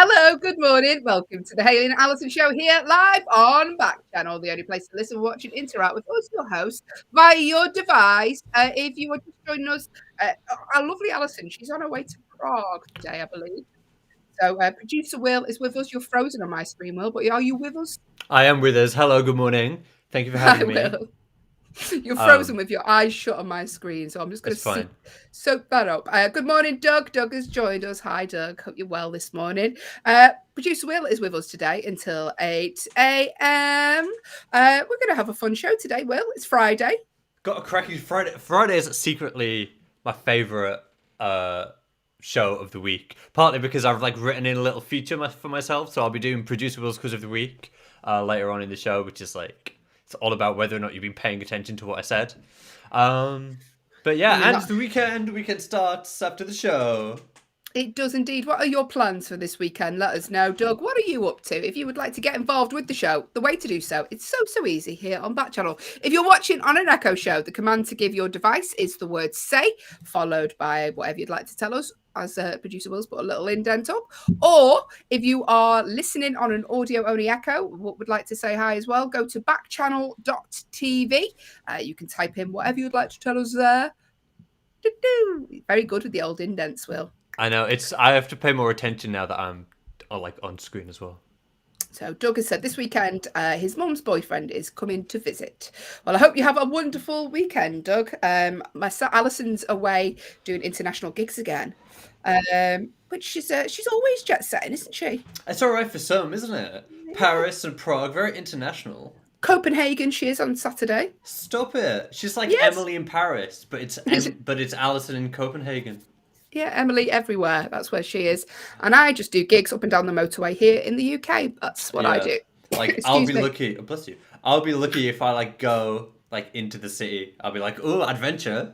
Hello, good morning. Welcome to the Hayley and Allyson show here live on Backchannel, the only place to listen, watch, and interact with us, your host, via your device. If you are just joining us, our lovely Allyson, she's on her way to Prague today, I believe. So, producer Will is with us. You're frozen on my screen, Will, but are you with us? I am with us. Hello, good morning. Thank you for I having me. will. You're frozen with your eyes shut on my screen, so I'm just going It's to fine. soak that up. Good morning, Doug. Doug has joined us. Hi, Doug. Hope you're well this morning. Producer Will is with us today until 8 a.m. We're going to have a fun show today, Will. It's Friday. Got a cracking Friday. Friday is secretly my favourite show of the week. Partly because I've written in a little feature for myself, so I'll be doing Producer Will's Quiz of the Week later on in the show, which is it's all about whether or not you've been paying attention to what I said. But yeah, and it's the weekend. The weekend starts after the show. It does indeed. What are your plans for this weekend? Let us know. Doug, what are you up to? If you would like to get involved with the show, the way to do so, it's so easy here on Backchannel. If you're watching on an Echo show, the command to give your device is the word say, followed by whatever you'd like to tell us, as producer Will's put a little indent up. Or if you are listening on an audio-only Echo, would like to say hi as well, go to backchannel.tv. You can type in whatever you'd like to tell us there. Very good with the old indents, Will. I know, I have to pay more attention now that I'm on screen as well. So Doug has said this weekend his mum's boyfriend is coming to visit. Well, I hope you have a wonderful weekend, Doug. Alyson's away doing international gigs again, which she's always jet setting, isn't she? It's all right for some, isn't it? Yeah. Paris and Prague, very international. Copenhagen, she is on Saturday. Stop it! She's like yes. Emily in Paris, but it's Allyson in Copenhagen. Yeah, Emily everywhere. That's where she is. And I just do gigs up and down the motorway here in the UK. That's what I do. I'll be lucky. Oh, bless you. I'll be lucky if I go into the city. I'll be like, oh, adventure.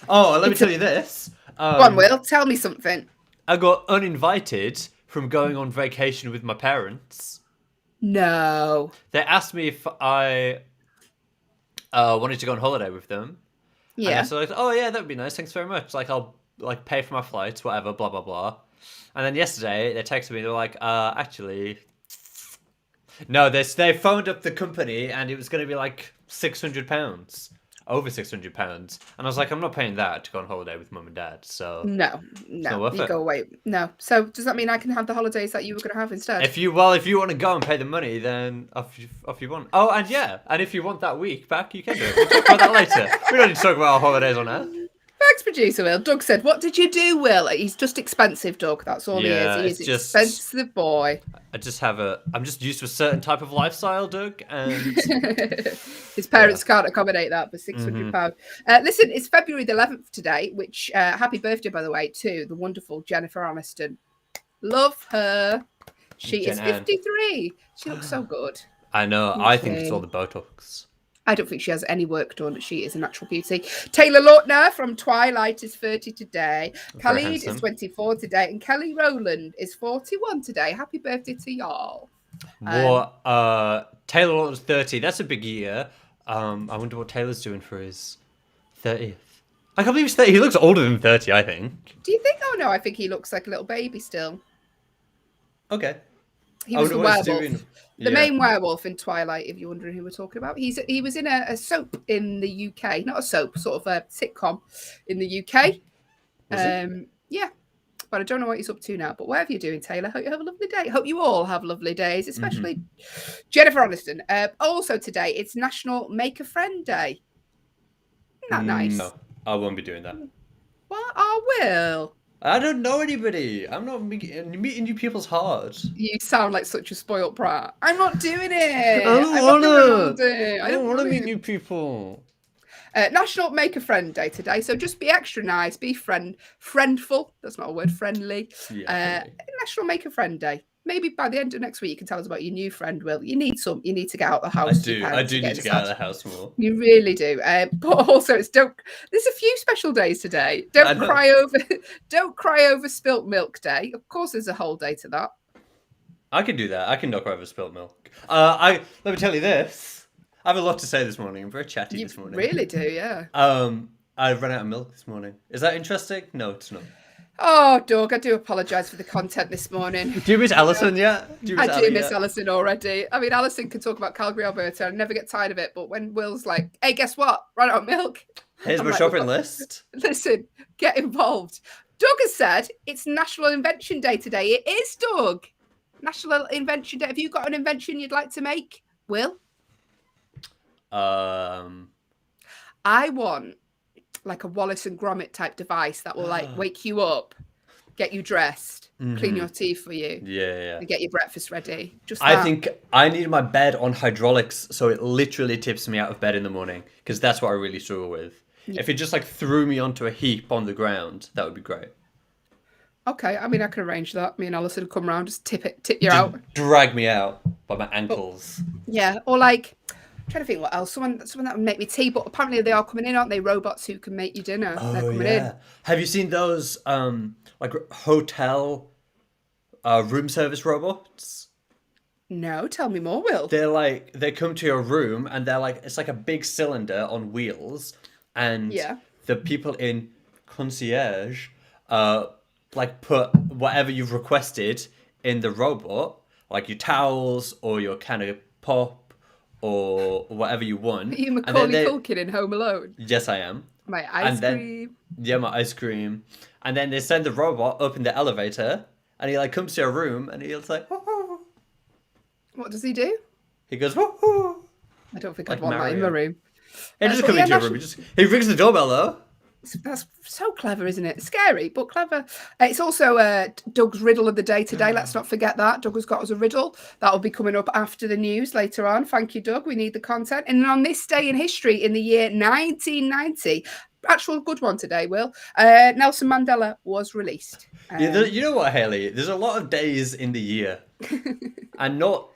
Oh, let me tell you this. Go on, Will. Tell me something. I got uninvited from going on vacation with my parents. No. They asked me if I wanted to go on holiday with them. Yeah. And I said, oh yeah, that would be nice. Thanks very much. I'll pay for my flights, whatever, blah blah blah. And then yesterday they texted me. They're like, actually, no. They phoned up the company and it was going to be £600, over £600. And I was like, I'm not paying that to go on holiday with mum and dad. So no, you go away. No. So does that mean I can have the holidays that you were going to have instead? If you want to go and pay the money, then off you want. Oh, and yeah, and if you want that week back, you can do it. We'll talk about that later. We don't need to talk about our holidays on air. Thanks, producer Will. Doug said, what did you do, Will? He's just expensive, Doug. That's all he is. He's just expensive boy. I'm just used to a certain type of lifestyle, Doug, and his parents can't accommodate that for £600. Listen, it's February the 11th today, which happy birthday, by the way, to the wonderful Jennifer Aniston. Love her. She is 53. She looks so good. I know. Okay. I think it's all the Botox. I don't think she has any work done. She is a natural beauty. Taylor Lautner from Twilight is 30 today. Khalid is 24 today. And Kelly Rowland is 41 today. Happy birthday to y'all. Taylor Lautner's 30. That's a big year. I wonder what Taylor's doing for his 30th. I can't believe he's 30. He looks older than 30, I think. Do you think? Oh, no. I think he looks like a little baby still. Okay. He was the werewolf. The main werewolf in Twilight, if you're wondering who we're talking about. He was in a soap in the UK. Not a soap, sort of a sitcom in the UK. Yeah. But I don't know what he's up to now. But whatever you're doing, Taylor, hope you have a lovely day. Hope you all have lovely days, especially Jennifer Aniston. Also today, it's National Make a Friend Day. Isn't that nice? No, I won't be doing that. What? I will. I don't know anybody. I'm not meeting new people's hard. You sound like such a spoiled brat. I'm not doing it. I don't want to meet new people. National Make a Friend Day today, so just be extra nice, be friendful. That's not a word, friendly. Yeah, National Make a Friend Day. Maybe by the end of next week, you can tell us about your new friend, Will. You need to get out of the house. I do need to get out of the house more. You really do. But also, there's a few special days today. Don't cry over spilt milk day. Of course, there's a whole day to that. I can do that. I can not cry over spilt milk. Let me tell you this. I have a lot to say this morning. I'm very chatty this morning. You really do, yeah. I ran out of milk this morning. Is that interesting? No, it's not. Oh, Doug, I do apologise for the content this morning. Do you miss Allyson yet? Do you I miss do Ali miss yet? Allyson already. I mean, Allyson can talk about Calgary, Alberta. I never get tired of it. But when Will's like, hey, guess what? Run out of milk. Here's I'm my like, we've shopping got... list. Listen, get involved. Doug has said it's National Invention Day today. It is, Doug. National Invention Day. Have you got an invention you'd like to make, Will? I want like a Wallace and Gromit type device that will like wake you up, get you dressed, clean your teeth for you, Yeah. and get your breakfast ready. Just I that. think I need my bed on hydraulics so it literally tips me out of bed in the morning because that's what I really struggle with. Yeah. If it just like threw me onto a heap on the ground, that would be great. Okay, I mean I can arrange that. Me and Allyson come round, just tip you out. Drag me out by my ankles. Yeah, or like I'm trying to think what else. Someone that would make me tea, but apparently they are coming in, aren't they? Robots who can make you dinner. They're coming in. Have you seen those like hotel room service robots? No, tell me more, Will. They're like they come to your room and they're like it's like a big cylinder on wheels and the people in concierge like put whatever you've requested in the robot, like your towels or your can of pop or whatever you want. Are you Macaulay Culkin in Home Alone? Yes, I am. My ice cream. Yeah, my ice cream. And then they send the robot up in the elevator and he like comes to your room and he's like, woo-hoo. What does he do? He goes, woo-hoo. I don't think Like I'd want Mario. that in my room. He doesn't come into your room. He rings the doorbell though. That's so clever, isn't it? Scary, but clever. It's also Doug's riddle of the day today. Let's not forget that. Doug has got us a riddle. That will be coming up after the news later on. Thank you, Doug. We need the content. And on this day in history, in the year 1990, actual good one today, Will, Nelson Mandela was released. You know what, Hayley? There's a lot of days in the year. And not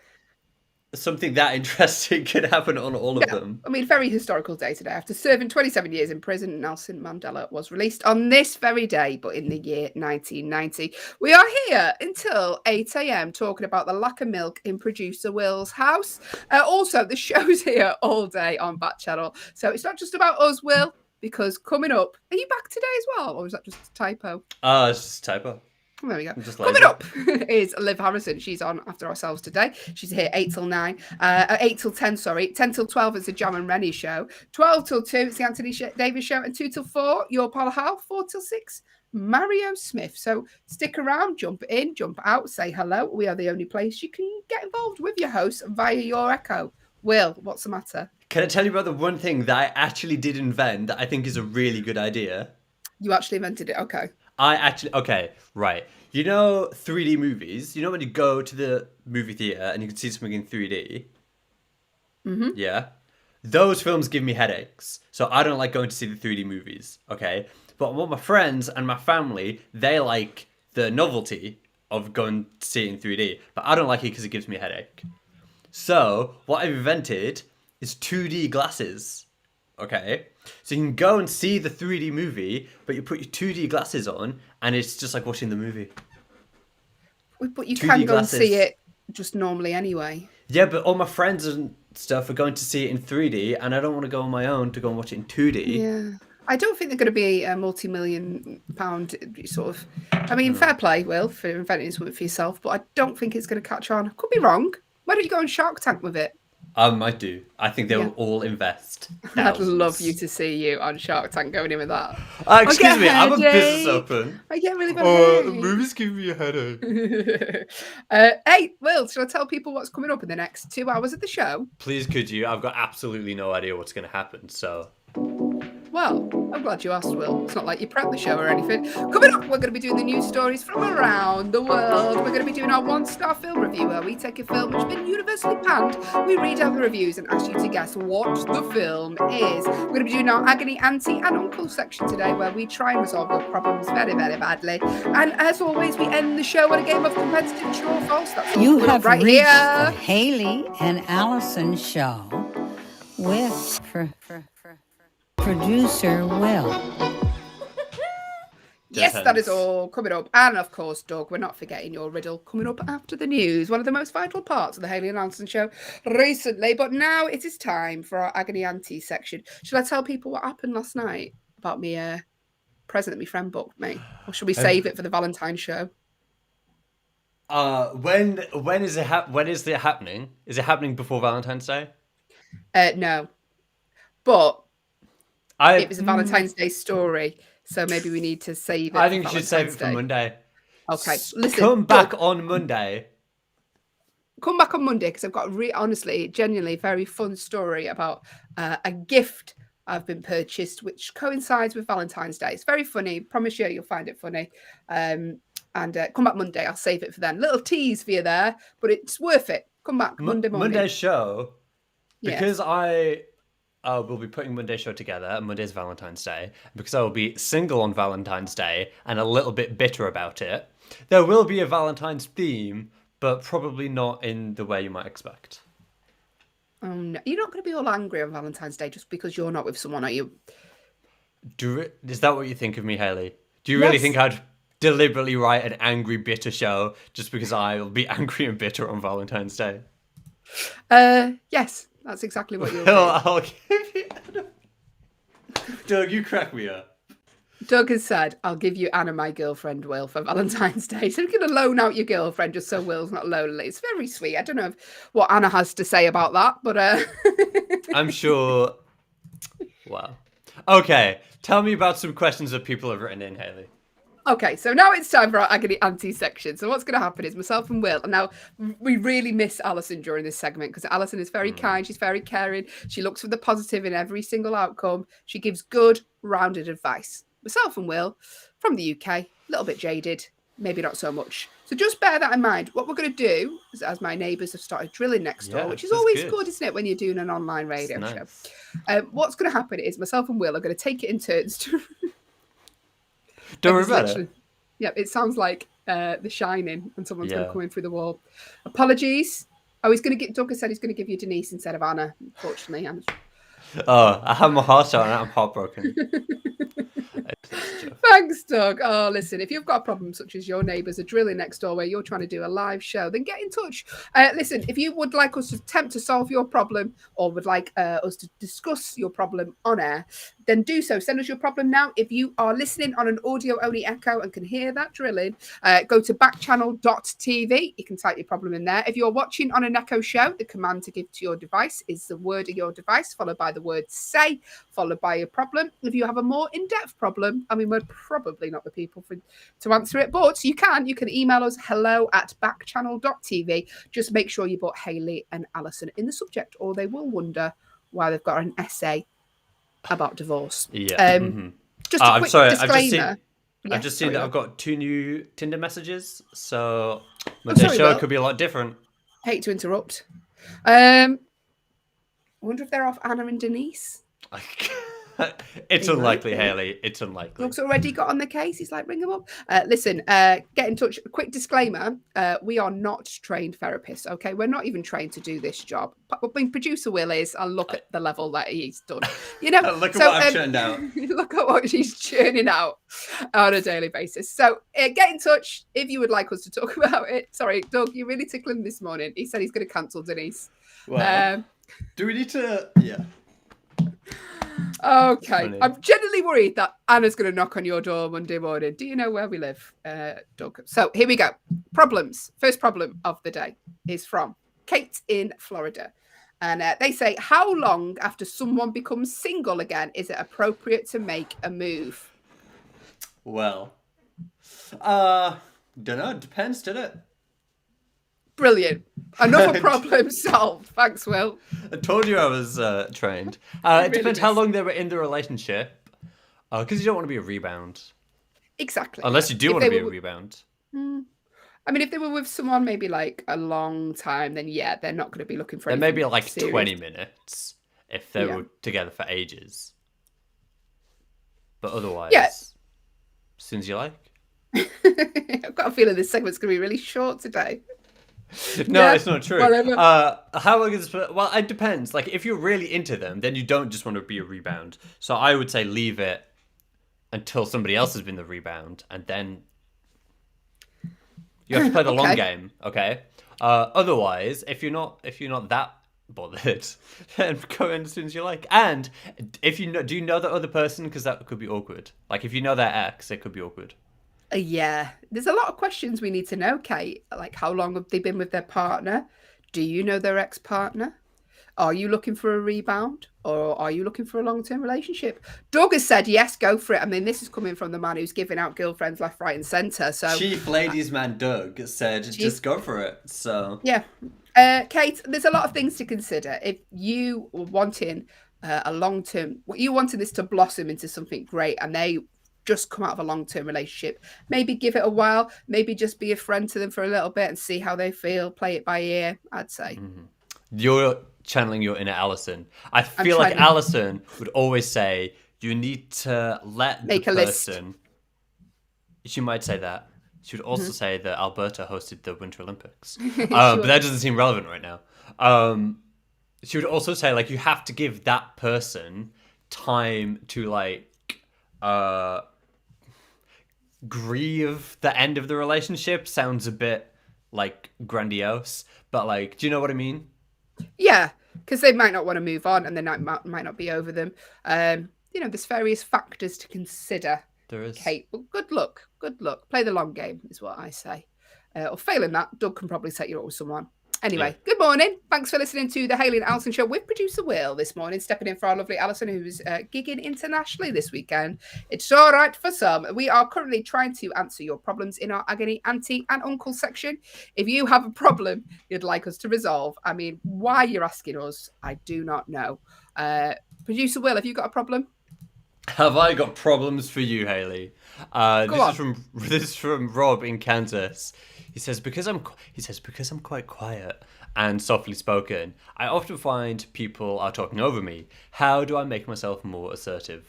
something that interesting could happen on all of them. I mean, very historical day today. After serving 27 years in prison, Nelson Mandela was released on this very day, but in the year 1990. We are here until 8 a.m. talking about the lack of milk in producer Will's house. Also, the show's here all day on Backchannel. So it's not just about us, Will, because coming up, are you back today as well? Or was that just a typo? It's just a typo. There we go. Coming up is Liv Harrison. She's on after ourselves today. She's here 8 till 9. 8 till 10, sorry. 10 till 12 is the Jam and Rennie show. 12 till 2 is the Anthony Davis show. And 2 till 4, your pal Hal. 4 till 6, Mario Smith. So stick around, jump in, jump out, say hello. We are the only place you can get involved with your host via your Echo. Will, what's the matter? Can I tell you about the one thing that I actually did invent that I think is a really good idea? You actually invented it, okay. Okay, right. You know 3D movies? You know when you go to the movie theater and you can see something in 3D? Mm-hmm. Yeah? Those films give me headaches. So I don't like going to see the 3D movies, okay? But what my friends and my family, they like the novelty of going to see it in 3D. But I don't like it because it gives me a headache. So what I've invented is 2D glasses, okay? So you can go and see the 3D movie, but you put your 2D glasses on, and it's just like watching the movie. But you can go and see it just normally anyway. Yeah, but all my friends and stuff are going to see it in 3D, and I don't want to go on my own to go and watch it in 2D. Yeah. I don't think they're going to be a multi-million pound sort of... I mean, fair play, Will, for inventing something for yourself, but I don't think it's going to catch on. Could be wrong. Why don't you go on Shark Tank with it? I might do. I think they will all invest thousands. I'd love you to see you on Shark Tank going in with that. Excuse me, I'm a business open. I get really bad. The movies give me a headache. Hey, Will, should I tell people what's coming up in the next 2 hours of the show? Please, could you? I've got absolutely no idea what's going to happen, so... Well, I'm glad you asked, Will. It's not like you prepped the show or anything. Coming up, we're going to be doing the news stories from around the world. We're going to be doing our one-star film review, where we take a film which has been universally panned. We read out the reviews and ask you to guess what the film is. We're going to be doing our Agony Auntie and Uncle section today, where we try and resolve your problems very, very badly. And as always, we end the show on a game of competitive true or false. That's all You have right reached here. the Hayley and Allyson show with producer Will. Yes, that is all coming up. And of course, Doug, we're not forgetting your riddle coming up after the news. One of the most vital parts of the Hayley and Allyson show recently. But now it is time for our Agony Auntie section. Should I tell people what happened last night about me present that my friend booked me? Or should we save it for the Valentine's show? When is it happening? Is it happening before Valentine's Day? No. But it was a Hmm. Valentine's Day story, so maybe we need to save it. I think you should save it for Day. Monday. Okay, listen. Come back on Monday. Come back on Monday because I've got honestly, genuinely very fun story about a gift I've been purchased, which coincides with Valentine's Day. It's very funny. Promise you'll find it funny. And come back Monday. I'll save it for then. Little tease for you there, but it's worth it. Come back Monday morning. Monday's show, because Yes. I will be putting Monday's show together, and Monday's Valentine's Day, because I will be single on Valentine's Day and a little bit bitter about it. There will be a Valentine's theme, but probably not in the way you might expect. Oh no, you're not going to be all angry on Valentine's Day just because you're not with someone, are you? Is that what you think of me, Hayley? Do you really Yes. think I'd deliberately write an angry, bitter show just because I'll be angry and bitter on Valentine's Day? Yes, that's exactly what you're doing. I'll give you... Doug, you crack me up. Doug has said, I'll give you Anna, my girlfriend, Will, for Valentine's Day. So you're going to loan out your girlfriend just so Will's not lonely. It's very sweet. I don't know what Anna has to say about that, but... I'm sure... Wow. Okay, tell me about some questions that people have written in, Hayley. Okay, so now it's time for our agony auntie section. So what's going to happen is myself and Will, and now we really miss Allyson during this segment because Allyson is very kind, she's very caring, she looks for the positive in every single outcome, she gives good, rounded advice. Myself and Will, from the UK, a little bit jaded, maybe not so much. So just bear that in mind. What we're going to do, is, as my neighbours have started drilling next door, which is that's always good. good, isn't it, when you're doing an online radio It's show. nice. What's going to happen is myself and Will are going to take it in turns to... Don't worry about it. Yeah, it sounds like The Shining, and someone's going Yeah. to come in through the wall. Apologies. Oh, he's going to get. Doug has said he's going to give you Denise instead of Anna. Unfortunately, Anna's... Oh, I have my heart out and I'm heartbroken. Thanks, Doug. Oh, listen, if you've got a problem such as your neighbours are drilling next door where you're trying to do a live show, then get in touch. Listen, if you would like us to attempt to solve your problem or would like us to discuss your problem on air, then do so. Send us your problem now. If you are listening on an audio-only echo and can hear that drilling, go to backchannel.tv. You can type your problem in there. If you're watching on an echo show, the command to give to your device is the word of your device, followed by the word say, followed by your problem. If you have a more in-depth problem, I mean, we're probably not the people to answer it, but you can email us hello@backchannel.tv. Just make sure you put Hayley and Allyson in the subject, or they will wonder why they've got an essay about divorce. Yeah. Just a quick disclaimer. I've just seen that I've got 2 new Tinder messages, so sorry, Monday's show Will. could be a lot different. Hate to interrupt. I wonder if they're off Anna and Denise. It's They unlikely, might be. Hayley. It's unlikely. Doug's already got on the case. He's like, ring them up. Listen, get in touch. A quick disclaimer. We are not trained therapists, okay? We're not even trained to do this job. But when producer Will is, I'll look at the level that he's done. You know, Look at what I've churned out. Look at what she's churning out on a daily basis. So get in touch if you would like us to talk about it. Sorry, Doug, you're really tickling this morning. He said he's going to cancel Denise. Well, do we need to... Yeah. Okay. Funny. I'm genuinely worried that Anna's going to knock on your door Monday morning. Do you know where we live, Doug? So here we go. Problems. First problem of the day is from Kate in Florida. And they say, how long after someone becomes single again is it appropriate to make a move? Well, don't know. It depends, doesn't it? Brilliant. Another problem solved. Thanks, Will. I told you I was trained. It really depends how missed. long they were in the relationship. Because you don't want to be a rebound. Exactly. Unless you do If want to they be a were- rebound. I mean, if they were with someone maybe like a long time, then yeah, they're not going to be looking for Then maybe anything like serious. 20 minutes if they Yeah. were together for ages. But otherwise, Yeah. as soon as you like. I've got a feeling this segment's going to be really short today. No, Yeah, it's not true. whatever. How long is this? Well, it depends. Like, if you're really into them, then you don't just want to be a rebound. So I would say leave it until somebody else has been the rebound, and then you have to play the long Okay. game. Okay. Otherwise, if you're not that bothered, then go in as soon as you like. And if you know, do you know the other person? Because that could be awkward. Like if you know their ex, it could be awkward. Yeah, there's a lot of questions we need to know, Kate. Like, how long have they been with their partner? Do you know their ex-partner? Are you looking for a rebound, or are you looking for a long-term relationship? Doug has said yes, go for it. I mean, this is coming from the man who's giving out girlfriends left, right, and centre. So Chief Ladies Man Doug said, just go for it. So yeah, Kate, there's a lot of things to consider. If you were wanting a long-term, you wanting this to blossom into something great, and they just come out of a long-term relationship, maybe give it a while. Maybe just be a friend to them for a little bit and see how they feel. Play it by ear, I'd say. you're channeling your inner Allyson. I feel like Allyson would always say, you need to let Make the a list. person. She might say that. She would also say that Alberta hosted the Winter Olympics. But that doesn't seem relevant right now. She would also say, like, you have to give that person time to, like, grieve the end of the relationship. Sounds a bit, like, grandiose. But, like, do you know what I mean? Yeah, because they might not want to move on, and they might not be over them. There's various factors to consider. There is. Kate, but good luck. Good luck. Play the long game is what I say. Or failing that, Doug can probably set you up with someone. Anyway, Good morning. Thanks for listening to the Hayley and Allyson show with producer Will this morning, stepping in for our lovely Allyson, who's gigging internationally this weekend. It's all right for some. We are currently trying to answer your problems in our agony auntie and uncle section. If you have a problem you'd like us to resolve, I mean, why you're asking us, I do not know. Producer Will, have you got a problem? Have I got problems for you, Hayley? This is from Rob in Kansas. He says because I'm quite quiet and softly spoken, I often find people are talking over me. How do I make myself more assertive?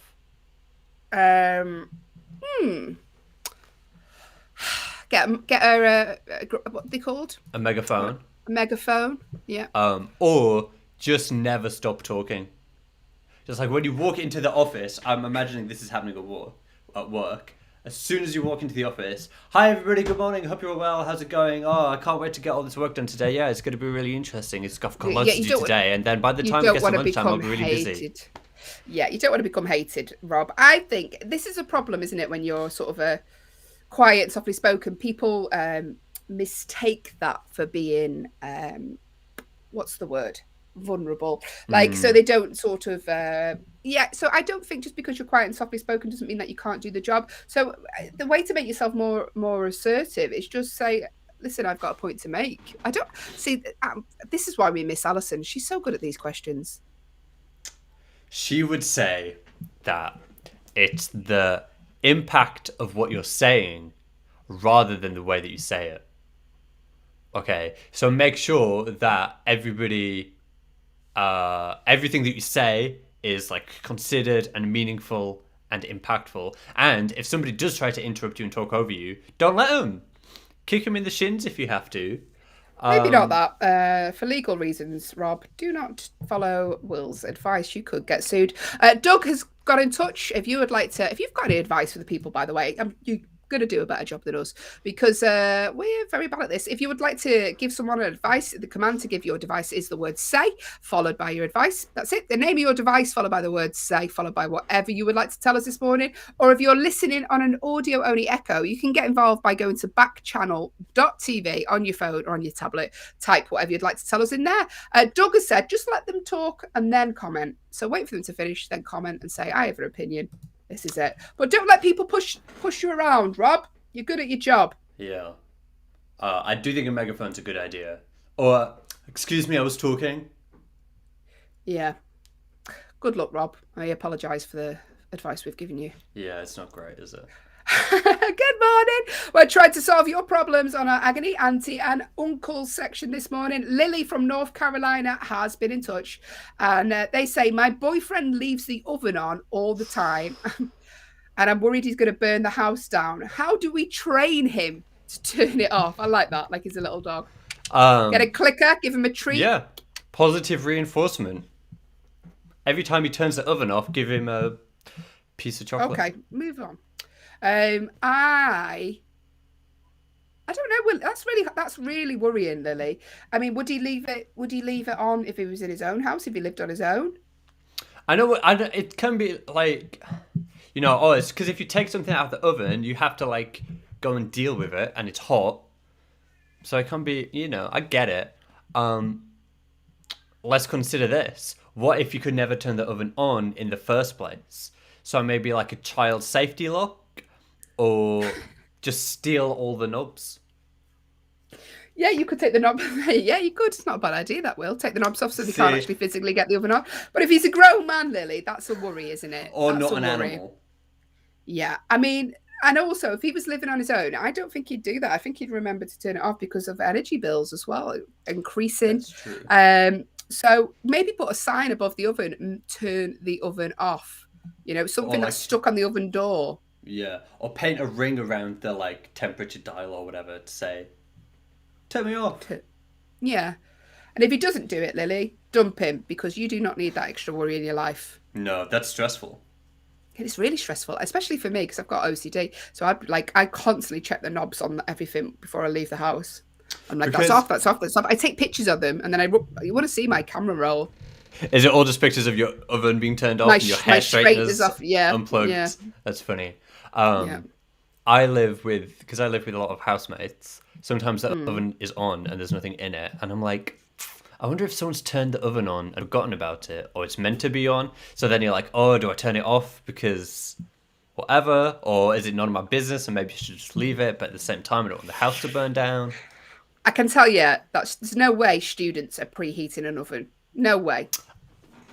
Get her what are they called? A megaphone. A megaphone. Yeah. Or just never stop talking. Just like when you walk into the office, I'm imagining this is happening at work. As soon as you walk into the office, hi everybody, good morning, hope you're well, how's it going? Oh, I can't wait to get all this work done today. Yeah, it's going to be really interesting. I've got loads to do today. And then by the time it gets to lunchtime, I'll be really busy. Yeah, you don't want to become hated, Rob. I think this is a problem, isn't it, when you're sort of a quiet and softly spoken. People mistake that for being, what's the word? Vulnerable. Like, so they don't sort of so I don't think just because you're quiet and softly spoken doesn't mean that you can't do the job. So the way to make yourself more assertive is just say, listen, I've got a point to make. I don't see this is why we miss Allyson. She's so good at these questions. She would say that it's the impact of what you're saying rather than the way that you say it. Okay, so make sure that everything that you say is like considered and meaningful and impactful. And if somebody does try to interrupt you and talk over you, don't let them. Kick them in the shins if you have to. Maybe not that. For legal reasons, Rob, do not follow Will's advice. You could get sued. Doug has got in touch. If you've got any advice for the people, by the way, you going to do a better job than us because we're very bad at this. If you would like to give someone advice, the command to give your device is the word say, followed by your advice. That's it. The name of your device, followed by the word say, followed by whatever you would like to tell us this morning. Or if you're listening on an audio-only echo, you can get involved by going to backchannel.tv on your phone or on your tablet. Type whatever you'd like to tell us in there. Doug has said, just let them talk and then comment. So wait for them to finish, then comment and say, I have an opinion. This is it. But don't let people push you around, Rob. You're good at your job. Yeah. I do think a megaphone's a good idea. Or, excuse me, I was talking. Yeah. Good luck, Rob. I apologise for the advice we've given you. Yeah, it's not great, is it? Good morning. We're trying to solve your problems on our agony auntie and uncle section this morning. Lily from North Carolina has been in touch, and they say my boyfriend leaves the oven on all the time, and I'm worried he's going to burn the house down. How do we train him to turn it off? I like that, like he's a little dog. Get a clicker, give him a treat. Yeah, positive reinforcement. Every time he turns the oven off, give him a piece of chocolate. Okay, move on. I I don't know. Well, that's really worrying, Lily. I mean, would he leave it? Would he leave it on if he was in his own house? If he lived on his own? I know. It can be like, oh, it's because if you take something out of the oven, you have to like go and deal with it, and it's hot. So it can be, I get it. Let's consider this. What if you could never turn the oven on in the first place? So maybe like a child safety lock, or just steal all the knobs. Yeah, you could take the knob. Yeah, you could. It's not a bad idea. That will take the knobs off so they can't actually physically get the oven on. But if he's a grown man, Lily, that's a worry, isn't it? Or that's not an animal. Yeah, I mean, and also if he was living on his own, I don't think he'd do that. I think he'd remember to turn it off because of energy bills as well increasing. That's true. So maybe put a sign above the oven and turn the oven off. Something that's stuck on the oven door. Yeah, or paint a ring around the like temperature dial or whatever to say, "Turn me off." Yeah, and if he doesn't do it, Lily, dump him because you do not need that extra worry in your life. No, that's stressful. It's really stressful, especially for me because I've got OCD. So I constantly check the knobs on everything before I leave the house. I'm like, that's off, that's off, that's off. I take pictures of them, and then you want to see my camera roll. Is it all just pictures of your oven being turned off and your hair straighteners off? Yeah, unplugged? Yeah. That's funny. I live with a lot of housemates. Sometimes the oven is on and there's nothing in it, and I'm like, I wonder if someone's turned the oven on and forgotten about it, or it's meant to be on. So then you're like, oh, do I turn it off because whatever, or is it none of my business and maybe you should just leave it? But at the same time, I don't want the house to burn down. I can tell you there's no way students are preheating an oven. No way.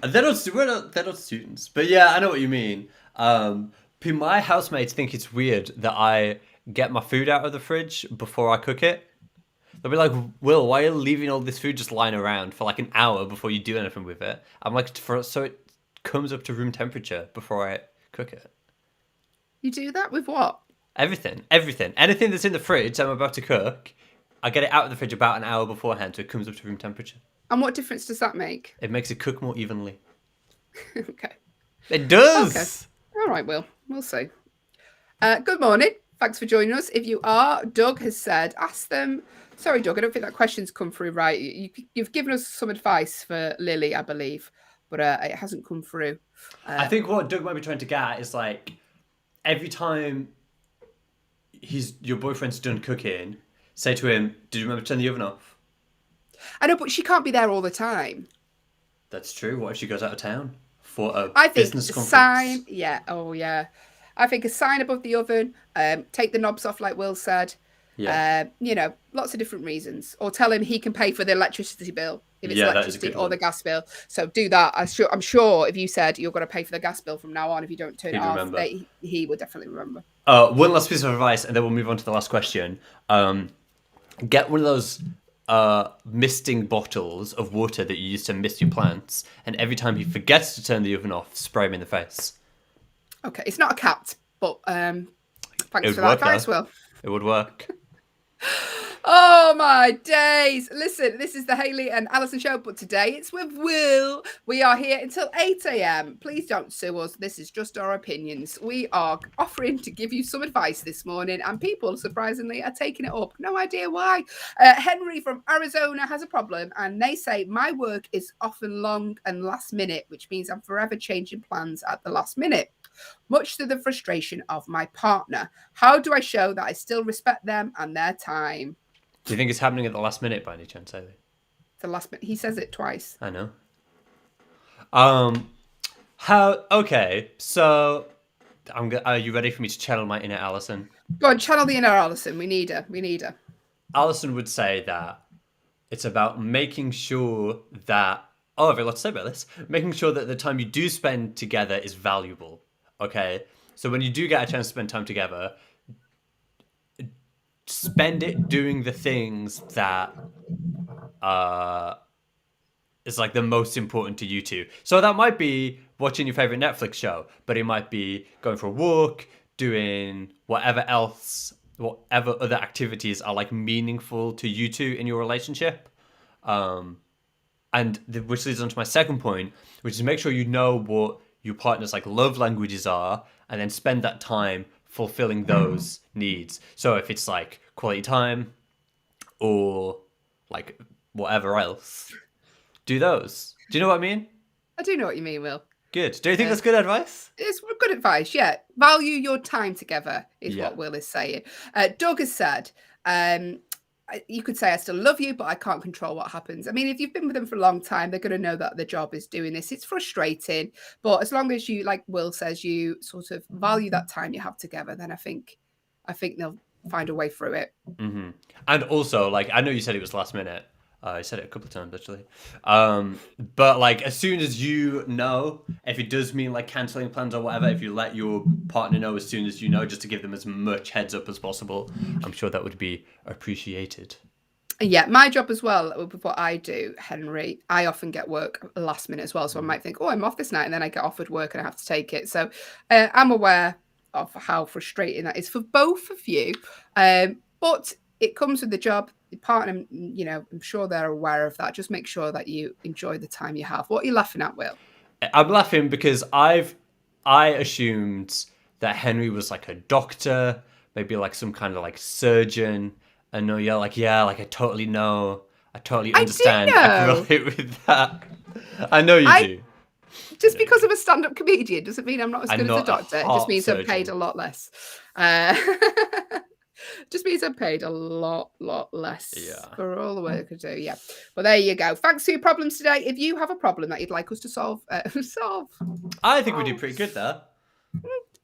They're not students, but yeah, I know what you mean. My housemates think it's weird that I get my food out of the fridge before I cook it. They'll be like, Will, why are you leaving all this food just lying around for like an hour before you do anything with it? I'm like, so it comes up to room temperature before I cook it. You do that with what? Everything. Anything that's in the fridge I'm about to cook, I get it out of the fridge about an hour beforehand so it comes up to room temperature. And what difference does that make? It makes it cook more evenly. Okay. It does! Okay. All right, Will. We'll see. Good morning. Thanks for joining us. If you are, Doug has said, ask them. Sorry, Doug, I don't think that question's come through right. You've given us some advice for Lily, I believe, but it hasn't come through. I think what Doug might be trying to get at is like, every time your boyfriend's done cooking, say to him, did you remember to turn the oven off? I know, but she can't be there all the time. That's true. What if she goes out of town for a business conference? I think a sign above the oven, take the knobs off like Will said. Yeah. Lots of different reasons. Or tell him he can pay for the electricity bill if it's electricity or the gas bill. So do that. I'm sure if you said you're going to pay for the gas bill from now on, if you don't turn it off, he would definitely remember. One last piece of advice, and then we'll move on to the last question. Get one of those misting bottles of water that you use to mist your plants, and every time he forgets to turn the oven off, spray him in the face. Okay, it's not a cat, but thanks for that advice, Will. It would work. Oh my days. Listen, this is the Hayley and Allyson show, but today it's with Will. We are here until 8 a.m. Please don't sue us. This is just our opinions. We are offering to give you some advice this morning, and people, surprisingly, are taking it up. No idea why. Henry from Arizona has a problem, and they say, my work is often long and last minute, which means I'm forever changing plans at the last minute, much to the frustration of my partner. How do I show that I still respect them and their time? Do you think it's happening at the last minute by any chance, Hayley? The last minute. He says it twice. I know. Okay, so are you ready for me to channel my inner Allyson? Go on, channel the inner Allyson. We need her. Allyson would say that it's about making sure that, I have a lot to say about this, making sure that the time you do spend together is valuable. Okay, so when you do get a chance to spend time together, spend it doing the things that is like the most important to you two. So that might be watching your favorite Netflix show, but it might be going for a walk, doing whatever other activities are like meaningful to you two in your relationship. Which leads on to my second point, which is make sure you know what your partner's like love languages are, and then spend that time fulfilling those needs. So if it's like quality time, or like whatever else, do those. Do you know what I mean? I do know what you mean, Will. Good. Do you think that's good advice? It's good advice, yeah. Value your time together is Yeah. what Will is saying. Doug has said, you could say I still love you, but I can't control what happens. I mean, if you've been with them for a long time, they're going to know that the job is doing this. It's frustrating, but as long as you, like Will says, you sort of value that time you have together, then I think they'll find a way through it. Mm-hmm. And also, like, I know you said it was last minute. I said it a couple of times actually. But like, as soon as you know, if it does mean like cancelling plans or whatever, if you let your partner know as soon as you know, just to give them as much heads up as possible, I'm sure that would be appreciated. Yeah, my job as well, with what I do, Henry, I often get work last minute as well. So I might think, oh, I'm off this night, and then I get offered work and I have to take it. So I'm aware of how frustrating that is for both of you. But it comes with the job. Your partner, you know, I'm sure they're aware of that. Just make sure that you enjoy the time you have. What are you laughing at, Will? I'm laughing because I assumed that Henry was like a doctor, maybe like some kind of like surgeon. And no, you're like, yeah, like I totally know. I totally understand. I can relate with that. I know you do. Just because I'm a stand-up comedian doesn't mean I'm not as good as a doctor. It just means I'm paid a lot less. Just means I'm paid a lot less for all the work I do. Yeah. But there you go. Thanks for your problems today. If you have a problem that you'd like us to solve. I think we did pretty good there.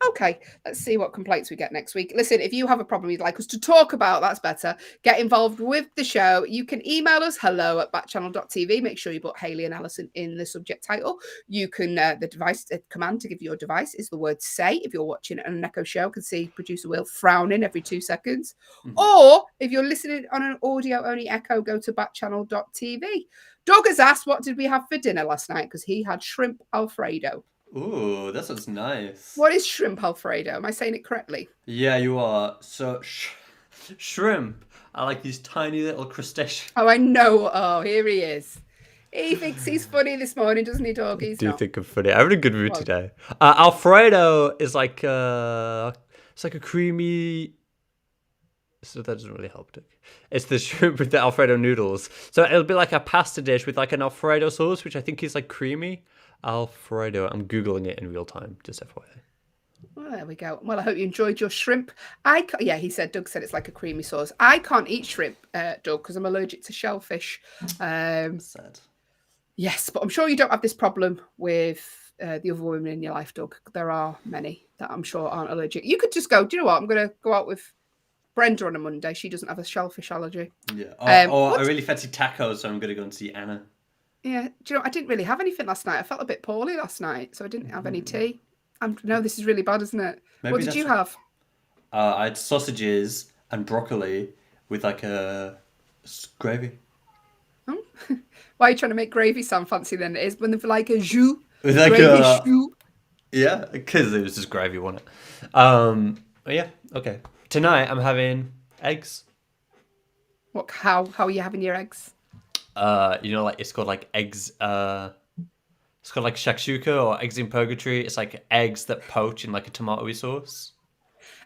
Okay, let's see what complaints we get next week. Listen, if you have a problem you'd like us to talk about, that's better. Get involved with the show. You can email us hello@backchannel.tv. Make sure you put Hayley and Allyson in the subject title. You can, the command to give your device is the word say. If you're watching an Echo show, I can see producer Will frowning every 2 seconds. Mm-hmm. Or if you're listening on an audio-only Echo, go to backchannel.tv. Doug has asked, what did we have for dinner last night? Because he had shrimp Alfredo. Ooh, that sounds nice. What is shrimp Alfredo? Am I saying it correctly? Yeah, you are. So, shrimp are like these tiny little crustaceans. Oh, I know. Oh, here he is. He thinks he's funny this morning, doesn't he, dog? He's Do not. You think I'm funny? I'm in a good mood today. Alfredo is like it's like a creamy. So that doesn't really help, Dick. It's the shrimp with the Alfredo noodles. So it'll be like a pasta dish with like an Alfredo sauce, which I think is like creamy. Alfredo. I'm Googling it in real time, just FYI. Well, there we go. Well, I hope you enjoyed your shrimp. Doug said it's like a creamy sauce. I can't eat shrimp, Doug, because I'm allergic to shellfish. Sad. Yes, but I'm sure you don't have this problem with the other women in your life, Doug. There are many that I'm sure aren't allergic. You could just go, do you know what? I'm going to go out with Brenda on a Monday. She doesn't have a shellfish allergy. Yeah. I really fancy tacos, so I'm going to go and see Anna. Yeah, do you know, I didn't really have anything last night. I felt a bit poorly last night, so I didn't have any tea. No, this is really bad, isn't it? Maybe what did you have? I had sausages and broccoli with like a gravy. Oh. Why are you trying to make gravy sound fancy then? It is when they're like a jus. With like gravy jus. Yeah, because it was just gravy, wasn't it? Yeah, okay. Tonight I'm having eggs. What? How are you having your eggs? Like it's called like eggs. It's called like shakshuka or eggs in purgatory. It's like eggs that poach in like a tomatoey sauce.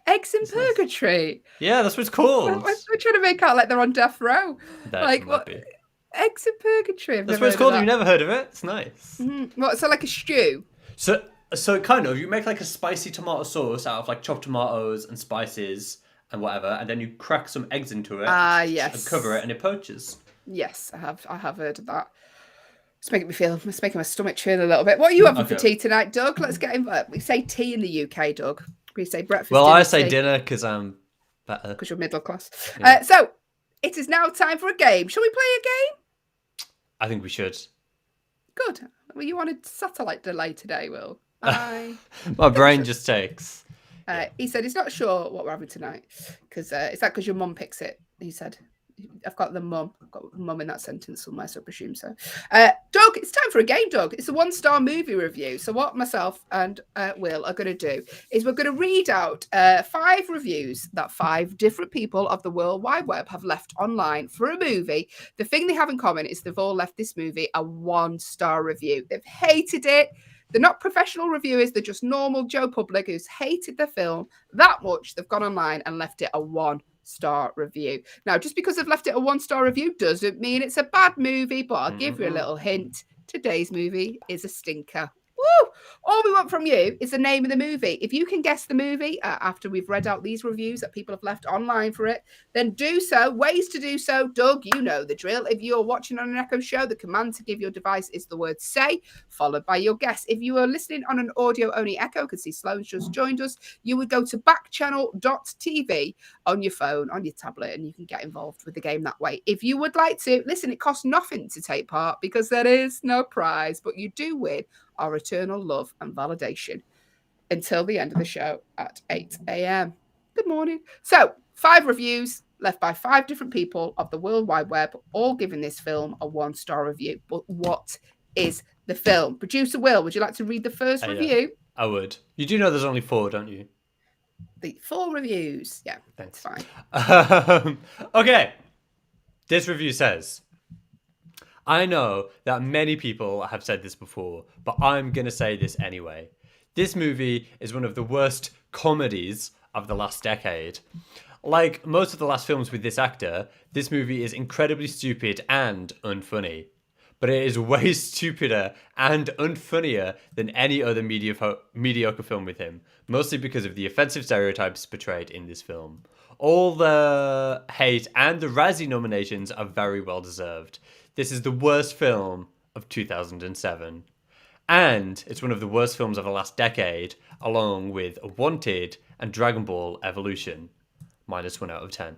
Eggs in purgatory. Yeah, that's what it's called. I'm trying to make out like they're on death row. That like what? Be. Eggs in purgatory. That's what it's called. Have you never heard of it? It's nice. Mm-hmm. What? So like a stew. So kind of. You make like a spicy tomato sauce out of like chopped tomatoes and spices and whatever, and then you crack some eggs into it. Yes. And cover it, and it poaches. Yes, I have heard of that. It's making my stomach churn a little bit. What are you having for tea tonight, Doug? Let's get in. We say tea in the UK, Doug. We say breakfast. Well, I say dinner because I'm better. Because you're middle class. Yeah. So it is now time for a game. Shall we play a game? I think we should. Good. Well, you wanted satellite delay today, Will. Bye. My brain just takes. He said he's not sure what we're having tonight because is that because your mum picks it? He said. I've got mum in that sentence somewhere, so I presume so. Doug, it's time for a game, Doug. It's a 1-star movie review. So what myself and Will are going to do is we're going to read out 5 reviews that 5 different people of the World Wide Web have left online for a movie. The thing they have in common is they've all left this movie a 1-star review. They've hated it. They're not professional reviewers. They're just normal Joe Public who's hated the film that much. They've gone online and left it a 1 1-star review. Now, just because I've left it a 1-star review doesn't mean it's a bad movie, but I'll give you a little hint. Today's movie is a stinker. Woo! All we want from you is the name of the movie. If you can guess the movie after we've read out these reviews that people have left online for it, then do so. Ways to do so. Doug, you know the drill. If you're watching on an Echo show, the command to give your device is the word say, followed by your guess. If you are listening on an audio-only Echo, because see Sloane's just joined us, you would go to backchannel.tv on your phone, on your tablet, and you can get involved with the game that way. If you would like to, listen, it costs nothing to take part because there is no prize, but you do win our eternal love and validation until the end of the show at 8 a.m. Good morning. So, 5 reviews left by 5 different people of the World Wide Web, all giving this film a 1-star review. But what is the film? Producer Will, would you like to read the first review? Yeah, I would. You do know there's only 4, don't you? The 4 reviews. Yeah, thanks. That's fine. Okay. This review says, I know that many people have said this before, but I'm going to say this anyway. This movie is one of the worst comedies of the last decade. Like most of the last films with this actor, this movie is incredibly stupid and unfunny. But it is way stupider and unfunnier than any other mediocre film with him, mostly because of the offensive stereotypes portrayed in this film. All the hate and the Razzie nominations are very well deserved. This is the worst film of 2007. And it's one of the worst films of the last decade, along with Wanted and Dragon Ball Evolution. -1 out of 10.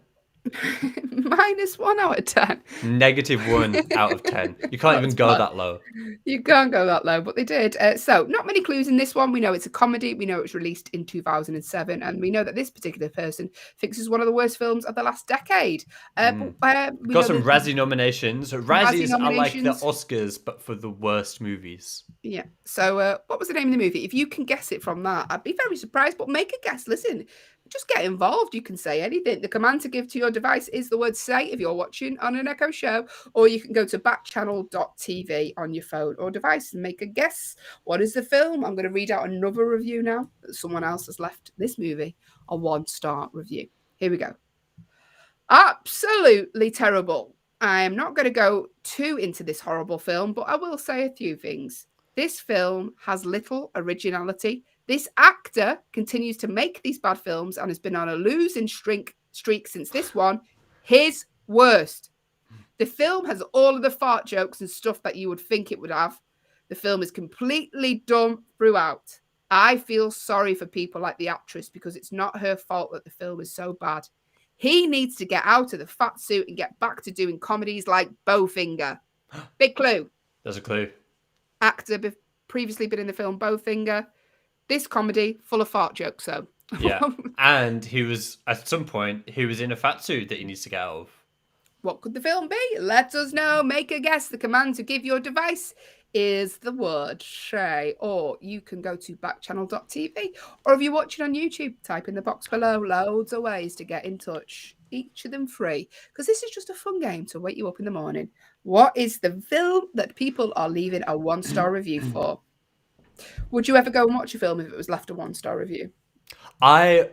-1 out of 10. -1 out of 10. You can't even go that low. You can't go that low, but they did. So, not many clues in this one. We know it's a comedy. We know it was released in 2007. And we know that this particular person thinks it's one of the worst films of the last decade. Got some Razzie nominations. Razzies are like the nominations. Oscars, but for the worst movies. Yeah. So, what was the name of the movie? If you can guess it from that, I'd be very surprised, but make a guess. Listen, just get involved. You can say anything. The command to give to your device is the word say if you're watching on an Echo show, or you can go to backchannel.tv on your phone or device and make a guess. What is the film? I'm going to read out another review now that someone else has left this movie a 1-star review. Here we go. Absolutely terrible. I am not going to go too into this horrible film, but I will say a few things. This film has little originality. This actor continues to make these bad films and has been on a losing streak since this one. His worst. The film has all of the fart jokes and stuff that you would think it would have. The film is completely dumb throughout. I feel sorry for people like the actress because it's not her fault that the film is so bad. He needs to get out of the fat suit and get back to doing comedies like Bowfinger. Big clue. There's a clue. Actor previously been in the film Bowfinger. This comedy full of fart jokes, though. Yeah, and he was, at some point, he was in a fat suit that he needs to get out of. What could the film be? Let us know. Make a guess. The command to give your device is the word say. Or you can go to backchannel.tv. Or if you're watching on YouTube, type in the box below. Loads of ways to get in touch. Each of them free. Because this is just a fun game to wake you up in the morning. What is the film that people are leaving a 1-star review for? Would you ever go and watch a film if it was left a 1-star review? I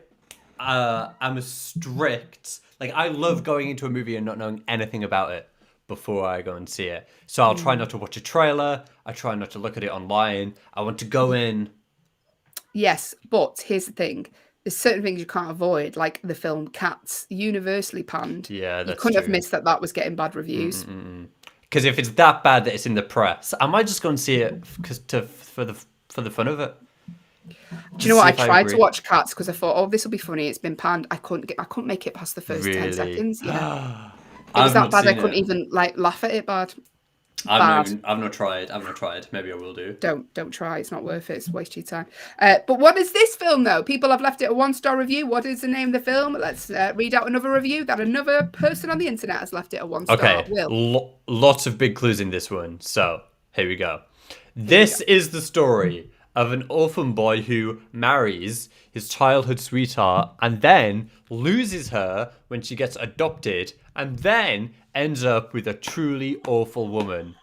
am strict. Like, I love going into a movie and not knowing anything about it before I go and see it. So I'll try not to watch a trailer. I try not to look at it online. I want to go in. Yes, but here's the thing. There's certain things you can't avoid, like the film Cats, universly panned. Yeah, that's You couldn't have true. missed that was getting bad reviews. Because if it's that bad that it's in the press, I might just go and see it for the fun of it. Do you know what? I tried to watch Cats because I thought, oh, this will be funny. It's been panned. I couldn't make it past the first 10 seconds. Yeah, it was that bad. I couldn't even laugh at it. Bad. I've not tried. Maybe I will do. Don't try. It's not worth it. It's a waste of your time. But what is this film though? People have left it a 1-star review. What is the name of the film? Let's read out another review that another person on the internet has left it a 1-star. Okay. Will. Lots of big clues in this one. So here we go. This is the story of an orphan boy who marries his childhood sweetheart and then loses her when she gets adopted and then ends up with a truly awful woman.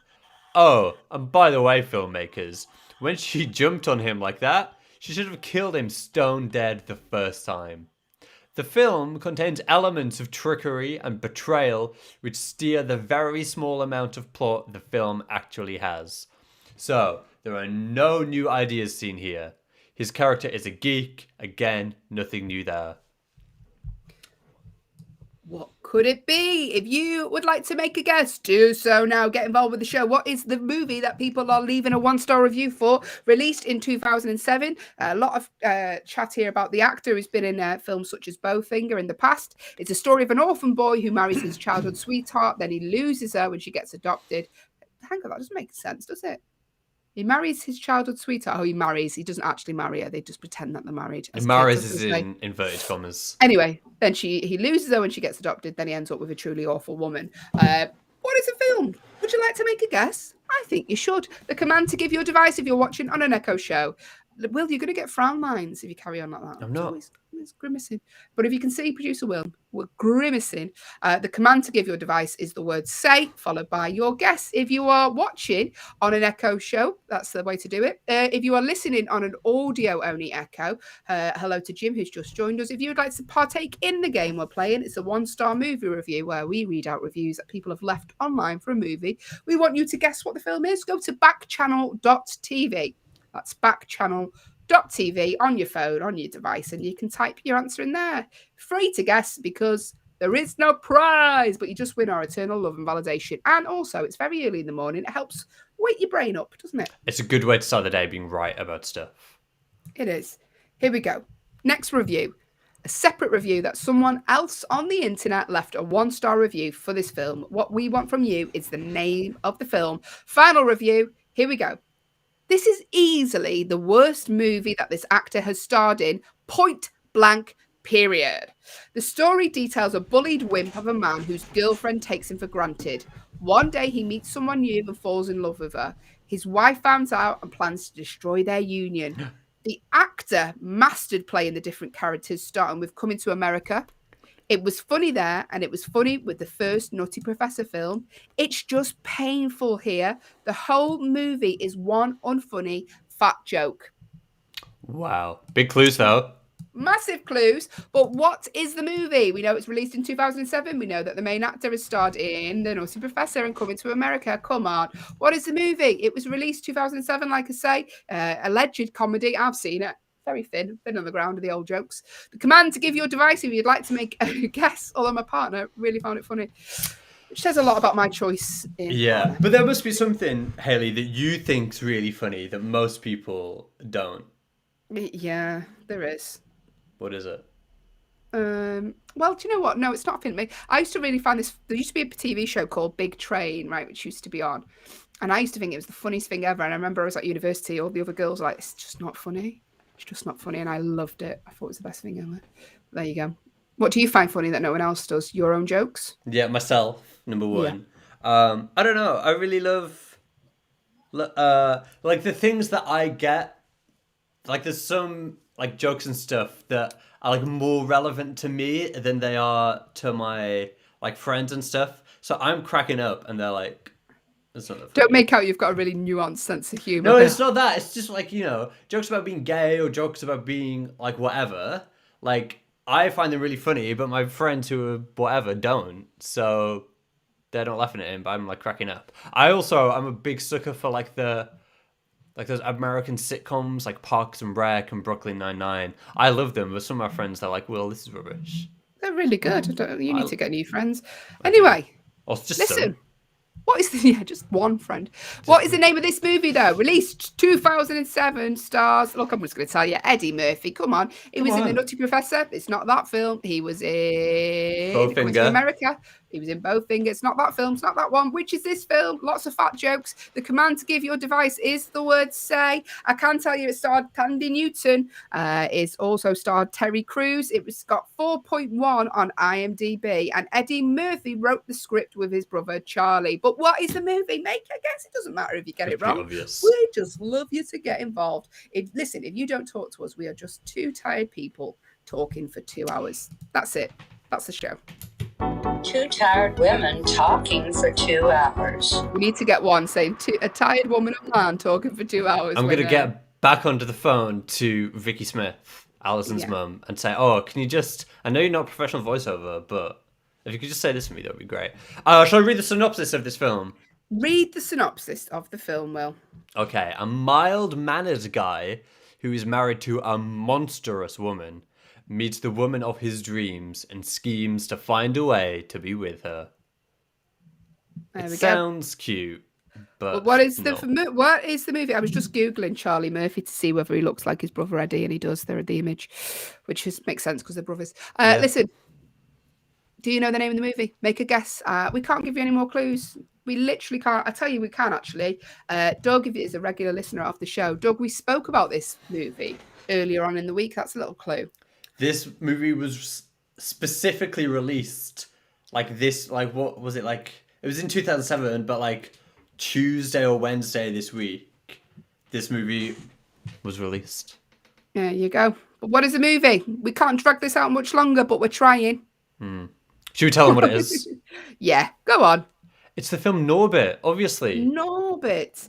Oh, and by the way, filmmakers, when she jumped on him like that, she should have killed him stone dead the first time. The film contains elements of trickery and betrayal which steer the very small amount of plot the film actually has. So, there are no new ideas seen here. His character is a geek. Again, nothing new there. What could it be? If you would like to make a guess, do so now. Get involved with the show. What is the movie that people are leaving a 1-star review for? Released in 2007. A lot of chat here about the actor who's been in films such as Bowfinger in the past. It's a story of an orphan boy who marries his childhood sweetheart. Then he loses her when she gets adopted. Hang on, that doesn't make sense, does it? He marries his childhood sweetheart. Oh, he marries. He doesn't actually marry her. They just pretend that they're married. He marries is in inverted commas. Anyway, then he loses her when she gets adopted. Then he ends up with a truly awful woman. What is the film? Would you like to make a guess? I think you should. The command to give your device if you're watching on an Echo show. Will, you're going to get frown lines if you carry on like that. I'm not. It's grimacing. But if you can see producer Will, we're grimacing. The command to give your device is the word say, followed by your guess. If you are watching on an Echo show, that's the way to do it. If you are listening on an audio-only Echo, hello to Jim, who's just joined us. If you would like to partake in the game we're playing, it's a 1-star movie review where we read out reviews that people have left online for a movie. We want you to guess what the film is. Go to backchannel.tv. That's backchannel.tv on your phone, on your device, and you can type your answer in there. Free to guess because there is no prize, but you just win our eternal love and validation. And also, it's very early in the morning. It helps wake your brain up, doesn't it? It's a good way to start the day being right about stuff. It is. Here we go. Next review. A separate review that someone else on the internet left a 1-star review for this film. What we want from you is the name of the film. Final review. Here we go. This is easily the worst movie that this actor has starred in, point blank, period. The story details a bullied wimp of a man whose girlfriend takes him for granted. One day he meets someone new and falls in love with her. His wife finds out and plans to destroy their union. The actor mastered playing the different characters, starting with Coming to America. It was funny there, and it was funny with the first Nutty Professor film. It's just painful here. The whole movie is one unfunny fat joke. Wow. Big clues, though. Massive clues. But what is the movie? We know it's released in 2007. We know that the main actor has starred in The Nutty Professor and Coming to America. Come on. What is the movie? It was released 2007, like I say. Alleged comedy. I've seen it. Very thin on the ground of the old jokes. The command to give your device if you'd like to make a guess, although my partner really found it funny. Which says a lot about my choice. Yeah, but there must be something, Hayley, that you think's really funny that most people don't. Yeah, there is. What is it? Well, do you know what? No, it's not funny. I used to really find this. There used to be a TV show called Big Train, right, which used to be on. And I used to think it was the funniest thing ever. And I remember I was at university, all the other girls were like, it's just not funny. It's just not funny, and I loved it. I thought it was the best thing ever. There you go. What do you find funny that no one else does? Your own jokes? Yeah, myself, number one. Yeah. I don't know. I really love, like the things that I get. Like there's some like jokes and stuff that are like more relevant to me than they are to my like friends and stuff. So I'm cracking up, and they're like, don't make out you've got a really nuanced sense of humor. No, it's not that. It's just like, you know, jokes about being gay or jokes about being like whatever. Like, I find them really funny, but my friends who are whatever don't. So they're not laughing at him, but I'm like cracking up. I'm a big sucker for like those American sitcoms like Parks and Rec and Brooklyn Nine-Nine. I love them, but some of my friends, they're like, Will, this is rubbish. They're really good. You need to get new friends. Anyway, listen. What is just one friend. What is the name of this movie, though? Released 2007, stars. Look, I'm just going to tell you. Eddie Murphy, come on. He was in The Nutty Professor. It's not that film. He was in Bowfinger. America. He was in Bowfinger. It's not that film. It's not that one. Which is this film? Lots of fat jokes. The command to give your device is the word say. I can tell you it starred Tandy Newton. It's also starred Terry Crews. It was got 4.1 on IMDb. And Eddie Murphy wrote the script with his brother Charlie. But what is the movie? Make a guess. It doesn't matter if you get it wrong. Obvious. We just love you to get involved. If you don't talk to us, we are just two tired people talking for 2 hours. That's it. That's the show. Two tired women talking for 2 hours. We need to get one saying a tired woman and man talking for 2 hours. I'm going to get back onto the phone to Vicky Smith Allison's Yeah. mum, and say, "Oh, can you just? I know you're not a professional voiceover, but if you could just say this to me, that would be great." Shall I read the synopsis of this film? Read the synopsis of the film, Will. Okay, a mild-mannered guy who is married to a monstrous woman meets the woman of his dreams and schemes to find a way to be with her. There It we go. sounds cute, but What is the no. what is the movie? I was just googling Charlie Murphy to see whether he looks like his brother Eddie, and he does. They're the image, which makes sense because they're brothers. Yeah. Listen, do you know the name of the movie? Make a guess. We can't give you any more clues. We literally can't. I tell you, we can actually. Doug, if it is a regular listener of the show, Doug, we spoke about this movie earlier on in the week. That's a little clue. This movie was specifically released what was it like? It was in 2007, but like Tuesday or Wednesday this week, this movie was released. There you go. But what is the movie? We can't drag this out much longer, but we're trying. Should we tell them what it is? Yeah, go on. It's the film Norbit, obviously. Norbit.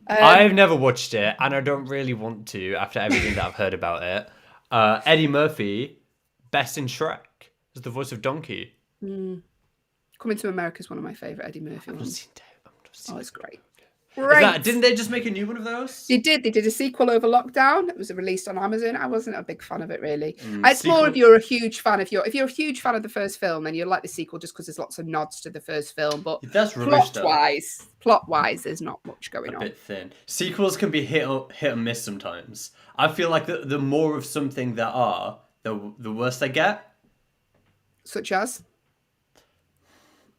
I've never watched it, and I don't really want to after everything that I've heard about it. Eddie Murphy, best in Shrek, is the voice of Donkey. Coming to America is one of my favourite Eddie Murphy ones. Oh, it's great. Didn't they just make a new one of those? They did. They did a sequel over lockdown. It was released on Amazon. I wasn't a big fan of it, really. It's more if you're a huge fan. If you're a huge fan of the first film, then you'll like the sequel just because there's lots of nods to the first film. But That's rubbish, plot wise, there's not much going on. A bit thin. Sequels can be hit or miss sometimes. I feel like the more of something there are, the worse they get. Such as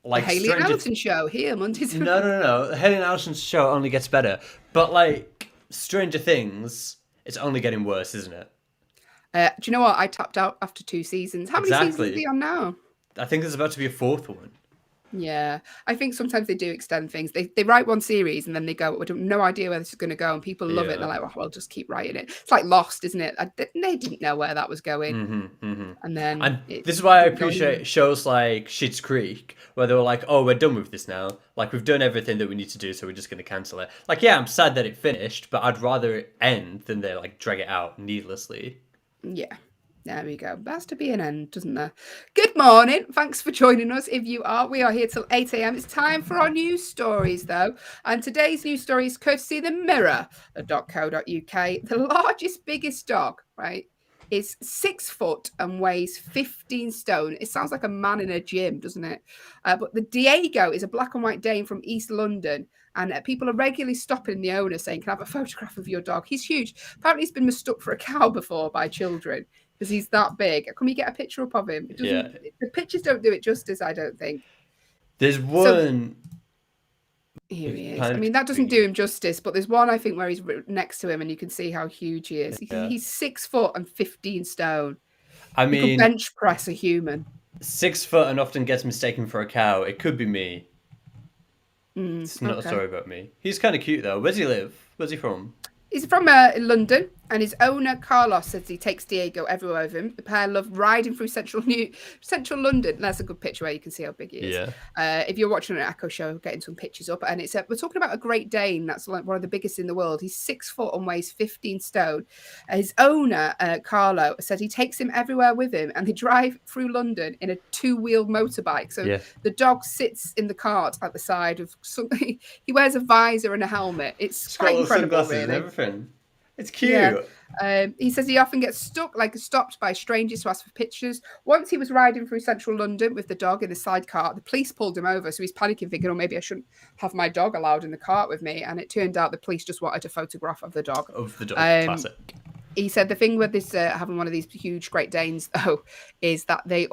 Like the Hayley and Allyson show here Mondays. No. The Hayley and Allison's show only gets better. But like Stranger Things, it's only getting worse, isn't it? Do you know what? I tapped out after 2 seasons. How many seasons is he on now? I think there's about to be a 4th one. Yeah, I think sometimes they do extend things. They write one series and then they go, we have no idea where this is going to go, and people love it. And they're like, well, just keep writing it. It's like Lost, isn't it? They didn't know where that was going. And then this is why I appreciate shows like Schitt's Creek, where they were like, oh, we're done with this now. Like, we've done everything that we need to do, so we're just going to cancel it. Like, yeah, I'm sad that it finished, but I'd rather it end than they like drag it out needlessly. Yeah. There we go. There has to be an end, doesn't there? Good morning. Thanks for joining us. If you are, we are here till 8 a.m. It's time for our news stories, though. And today's news story is courtesy of the Mirror.co.uk. The largest, biggest dog, right, is 6 foot and weighs 15 stone. It sounds like a man in a gym, doesn't it? But the Diego is a black and white Dane from East London. And people are regularly stopping the owner saying, can I have a photograph of your dog? He's huge. Apparently he's been mistook for a cow before by children because he's that big. Can we get a picture up of him? The pictures don't do it justice, I don't think. There's one... Here he is. I mean, that doesn't do him justice, but there's one, I think, where he's next to him and you can see how huge he is. Yeah. He's 6 foot and 15 stone. I mean... You could bench press a human. 6 foot and often gets mistaken for a cow. It could be me. It's not a story about me. He's kind of cute, though. Where does he live? Where's he from? He's from London, and his owner, Carlos, says he takes Diego everywhere with him. The pair love riding through central London. That's a good picture where you can see how big he is. Yeah. If you're watching an Echo show, getting some pictures up, and it's we're talking about a Great Dane. That's like one of the biggest in the world. He's 6 foot and weighs 15 stone. His owner, Carlo, said he takes him everywhere with him, and they drive through London in a 2-wheeled motorbike. So the dog sits in the cart at the side of something. He wears a visor and a helmet. It's quite incredible, really. And everything. It's cute. Yeah. He says he often gets stopped by strangers to ask for pictures. Once he was riding through central London with the dog in the side cart. The police pulled him over, so he's panicking, thinking, oh, maybe I shouldn't have my dog allowed in the cart with me. And it turned out the police just wanted a photograph of the dog. Classic. He said the thing with this having one of these huge Great Danes, though, is that they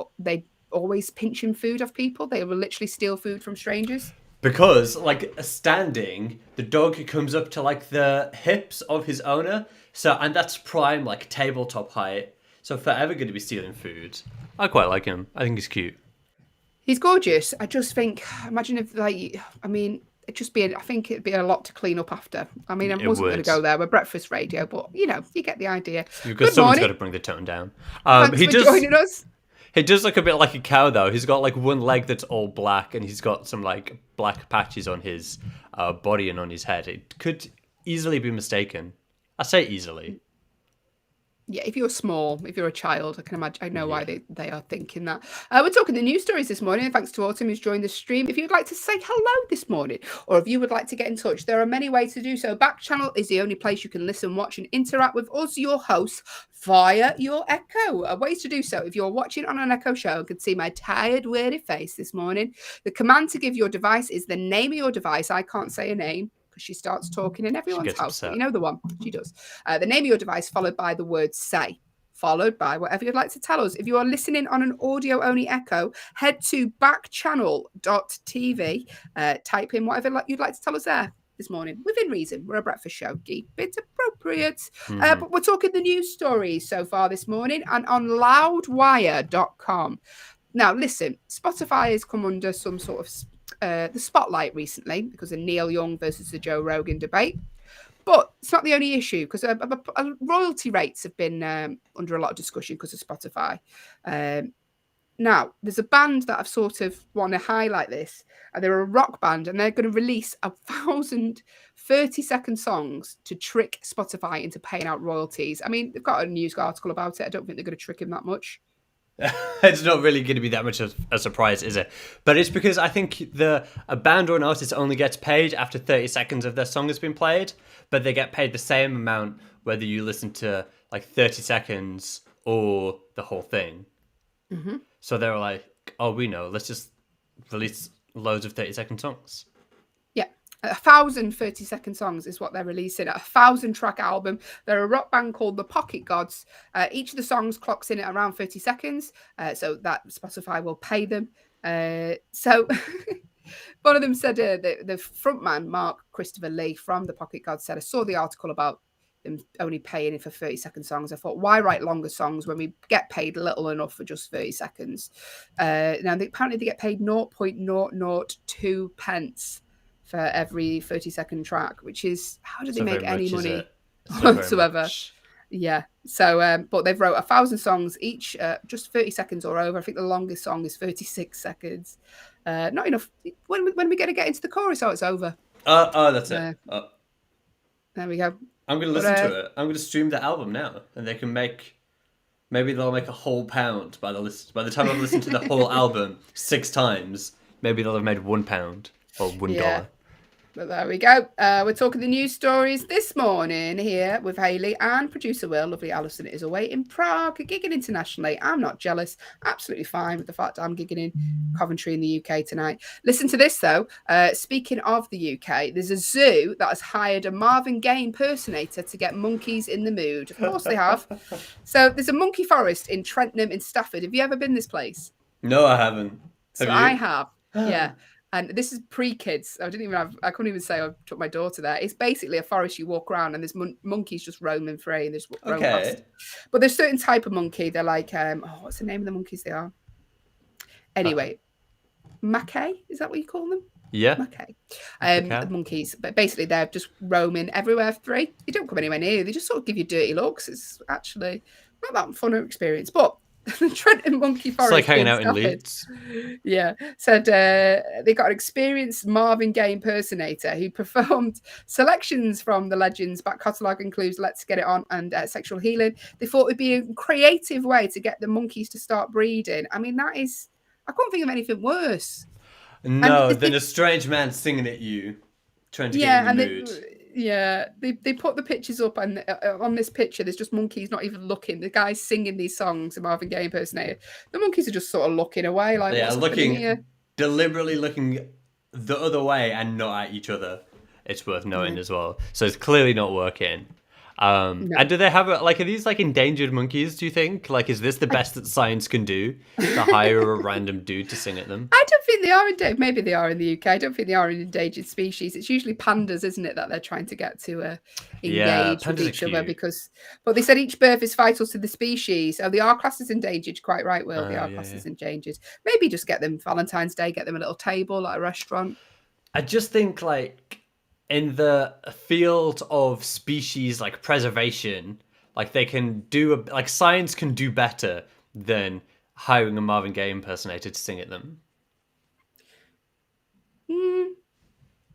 always pinching food off people. They will literally steal food from strangers. Because, like, standing, the dog comes up to, like, the hips of his owner. And that's prime, like, tabletop height. So forever going to be stealing food. I quite like him. I think he's cute. He's gorgeous. I just think, imagine if, I think it'd be a lot to clean up after. I mean, I wasn't going to go there. We're breakfast radio, but, you get the idea. Someone's got to bring the tone down. Thanks for joining us. He does look a bit like a cow, though. He's got, like, one leg that's all black, and he's got some, like, black patches on his body and on his head. It could easily be mistaken. I say easily. Yeah, if you're small, if you're a child, I can imagine. I know why they are thinking that. We're talking the news stories this morning. Thanks to Autumn who's joined the stream. If you'd like to say hello this morning, or if you would like to get in touch, there are many ways to do so. Backchannel is the only place you can listen, watch, and interact with us, your hosts, via your Echo. Ways to do so. If you're watching on an Echo show and can see my tired, weary face this morning, the command to give your device is the name of your device. I can't say a name. She starts talking in everyone's house, but you know the one. She does. The name of your device followed by the word say, followed by whatever you'd like to tell us. If you are listening on an audio-only Echo, head to backchannel.tv, type in whatever you'd like to tell us there this morning, within reason. We're a breakfast show. Keep it appropriate. But we're talking the news stories so far this morning and on loudwire.com. Now, listen, Spotify has come under some sort of the spotlight recently because of Neil Young versus the Joe Rogan debate. But it's not the only issue because royalty rates have been under a lot of discussion because of Spotify. Now, there's a band that I've sort of want to highlight this. They're a rock band and they're going to release 1,000 30-second songs to trick Spotify into paying out royalties. I mean, they've got a news article about it. I don't think they're going to trick him that much. It's not really going to be that much of a surprise, is it? But it's because I think a band or an artist only gets paid after 30 seconds of their song has been played, but they get paid the same amount whether you listen to like 30 seconds or the whole thing. Mm-hmm. So they were like, oh, we know, let's just release loads of 30-second songs. Yeah. 1,000 30-second songs is what they're releasing. A 1,000-track album. They're a rock band called the Pocket Gods. Each of the songs clocks in at around 30 seconds, so that Spotify will pay them. So one of them said, the frontman, Mark Christopher Lee from the Pocket Gods, said, I saw the article about them only paying for 30-second songs. I thought, why write longer songs when we get paid little enough for just 30 seconds? Now, apparently they get paid 0.002 pence for every 30-second track, which is, how do they make any money whatsoever? Yeah. So, but they've wrote 1,000 songs each, just 30 seconds or over. I think the longest song is 36 seconds. Not enough. When we going to get into the chorus, it's over. That's it. There we go. I'm going to listen to it. I'm going to stream the album now, and they can maybe they'll make a whole pound by the time I've listened to the whole album 6 times. Maybe they'll have made £1 or $1. But there we go. We're talking the news stories this morning here with Hayley and producer Will. Lovely Allyson is away in Prague, gigging internationally. I'm not jealous. Absolutely fine with the fact I'm gigging in Coventry in the UK tonight. Listen to this, though. Speaking of the UK, there's a zoo that has hired a Marvin Gaye impersonator to get monkeys in the mood. Of course they have. So there's a monkey forest in Trentham in Stafford. Have you ever been this place? No, I haven't. I have. Yeah. And this is pre-kids. I couldn't even say I took my daughter there. It's basically a forest you walk around and there's monkeys just roaming free and there's roam past. But there's a certain type of monkey. They're like, what's the name of the monkeys they are? Anyway, macaque, is that what you call them? Yeah. Macaque. Monkeys. But basically they're just roaming everywhere free. They don't come anywhere near you. They just sort of give you dirty looks. It's actually not that fun an experience. But the Trentham Monkey Forest. It's like hanging out in Leeds. Yeah. Said they got an experienced Marvin Gaye impersonator who performed selections from the Legends back catalogue, includes Let's Get It On and Sexual Healing. They thought it'd be a creative way to get the monkeys to start breeding. I mean, I couldn't think of anything worse. No, than a strange man singing at you, trying to get in the mood. They put the pictures up, and on this picture, there's just monkeys not even looking. The guy's singing these songs, the Marvin Gaye impersonator. The monkeys are just sort of looking away, like deliberately looking the other way and not at each other. It's worth noting as well. So it's clearly not working. No. And do they have are these like endangered monkeys? Do you think is this the best that science can do to hire a random dude to sing at them? I don't think they are endangered. Maybe they are in the UK. I don't think they are an endangered species. It's usually pandas, isn't it, that they're trying to get to engage with each other but they said each birth is vital to the species. Oh, they are classed as endangered. Quite right, Will. They are classed as endangered. Maybe just get them Valentine's Day. Get them a little table at a restaurant. I just think in the field of species preservation, they can do science can do better than hiring a Marvin Gaye impersonator to sing at them.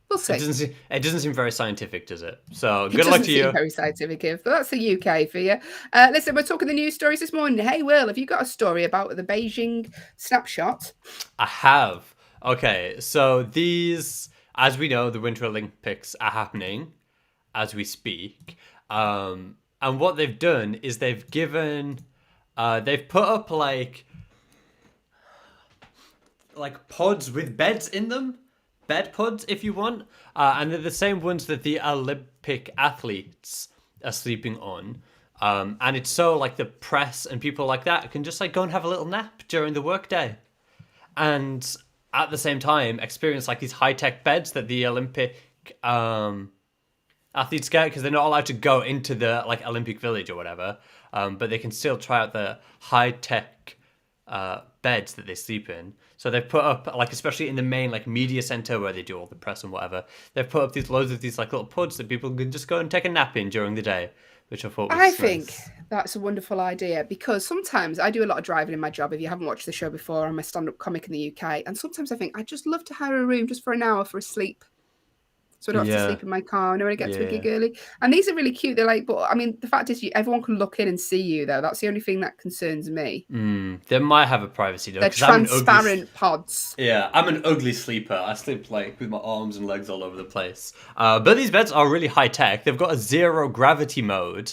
Well, We'll see. It doesn't seem very scientific, does it? So It good luck doesn't to seem you. very scientific, but that's the UK for you. Listen, we're talking the news stories this morning. Hey, Will, have you got a story about the Beijing snapshot? I have. Okay, so these, as we know, the Winter Olympics are happening as we speak. And what they've done is they've put up like pods with beds in them, bed pods if you want, and they're the same ones that the Olympic athletes are sleeping on. And it's so like the press and people like that can just like go and have a little nap during the workday, and at the same time experience like these high-tech beds that the Olympic athletes get, because they're not allowed to go into the like Olympic Village or whatever, but they can still try out the high-tech beds that they sleep in. So they've put up, like, especially in the main like media center where they do all the press and whatever, they've put up these loads of these like little pods that people can just go and take a nap in during the day, which I thought was nice. think that's a wonderful idea, because sometimes I do a lot of driving in my job. If you haven't watched the show before, I'm a stand-up comic in the UK, and sometimes I think I'd just love to hire a room just for an hour for a sleep. So I don't have to sleep in my car. I know when I get to a gig early. And these are really cute. They're like, but I mean, the fact is, everyone can look in and see you, though. That's the only thing that concerns me. They might have a privacy, though. They're transparent pods. Yeah, I'm an ugly sleeper. I sleep like with my arms and legs all over the place. But these beds are really high tech. They've got a zero gravity mode,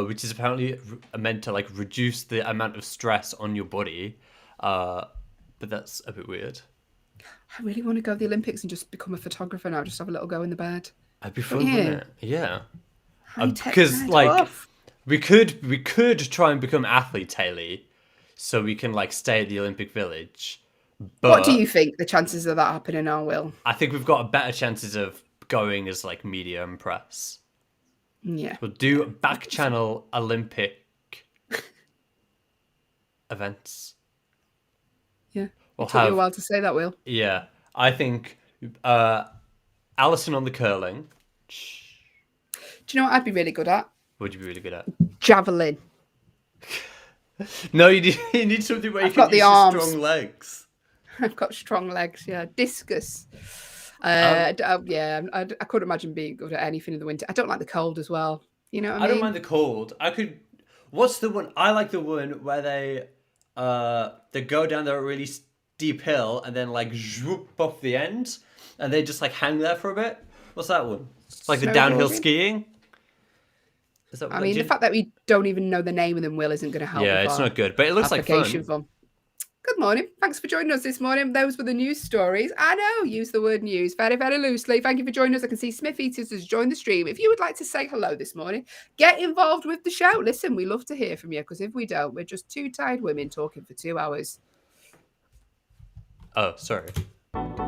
which is apparently meant to like reduce the amount of stress on your body. But that's a bit weird. I really want to go to the Olympics and just become a photographer now. Just have a little go in the bed. I'd be fun, wouldn't it? Yeah. High-tech Because bed. like Oof. we could try and become athletes, Hayley, so we can like stay at the Olympic Village. But What do you think the chances of that happening are, Will? I think we've got better chances of going as like media and press. Yeah. We'll do Backchannel Olympic events. Yeah. We'll It took you a while to say that, Will. Yeah, I think Allyson on the curling. Do you know what I'd be really good at? Would you be really good at? Javelin. No, you need something where you I've can got the use your arms. strong legs. I've got strong legs, yeah. Discus. I couldn't imagine being good at anything in the winter. I don't like the cold as well. You know what I mean? I don't mind the cold. What's the one? I like the one where they go down the really steep hill and then like zoop off the end, and they just like hang there for a bit. What's that one? It's like the downhill skiing. Is that I mean, the fact that we don't even know the name of them, Will, isn't going to help. Yeah, it's not good, but it looks like fun. Good morning. Thanks for joining us this morning. Those were the news stories. I know, use the word news very, very loosely. Thank you for joining us. I can see Smith Eaters has joined the stream. If you would like to say hello this morning, get involved with the show. Listen, we love to hear from you, because if we don't, we're just two tired women talking for 2 hours. Oh, sorry.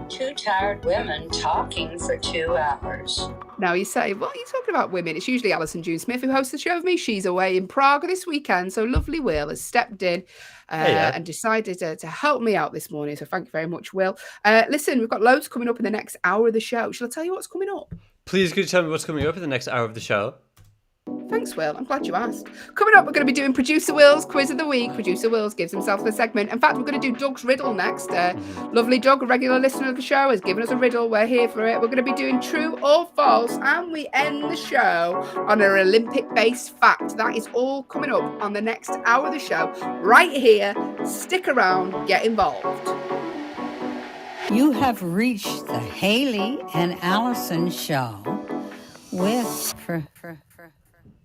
Two tired women talking for 2 hours. Now you say, what are you talking about, women? It's usually Allyson June Smith who hosts the show with me. She's away in Prague this weekend, so lovely Will has stepped in and decided to help me out this morning. So thank you very much, Will. Listen, we've got loads coming up in the next hour of the show. Shall I tell you what's coming up? Please, could you tell me what's coming up in the next hour of the show? Thanks, Will. I'm glad you asked. Coming up, we're going to be doing Producer Will's Quiz of the Week. Producer Will's gives himself the segment. In fact, we're going to do Doug's Riddle next. Lovely Doug, a regular listener of the show, has given us a riddle. We're here for it. We're going to be doing True or False, and we end the show on an Olympic-based fact. That is all coming up on the next hour of the show. Right here. Stick around. Get involved. You have reached the Hayley and Allyson show with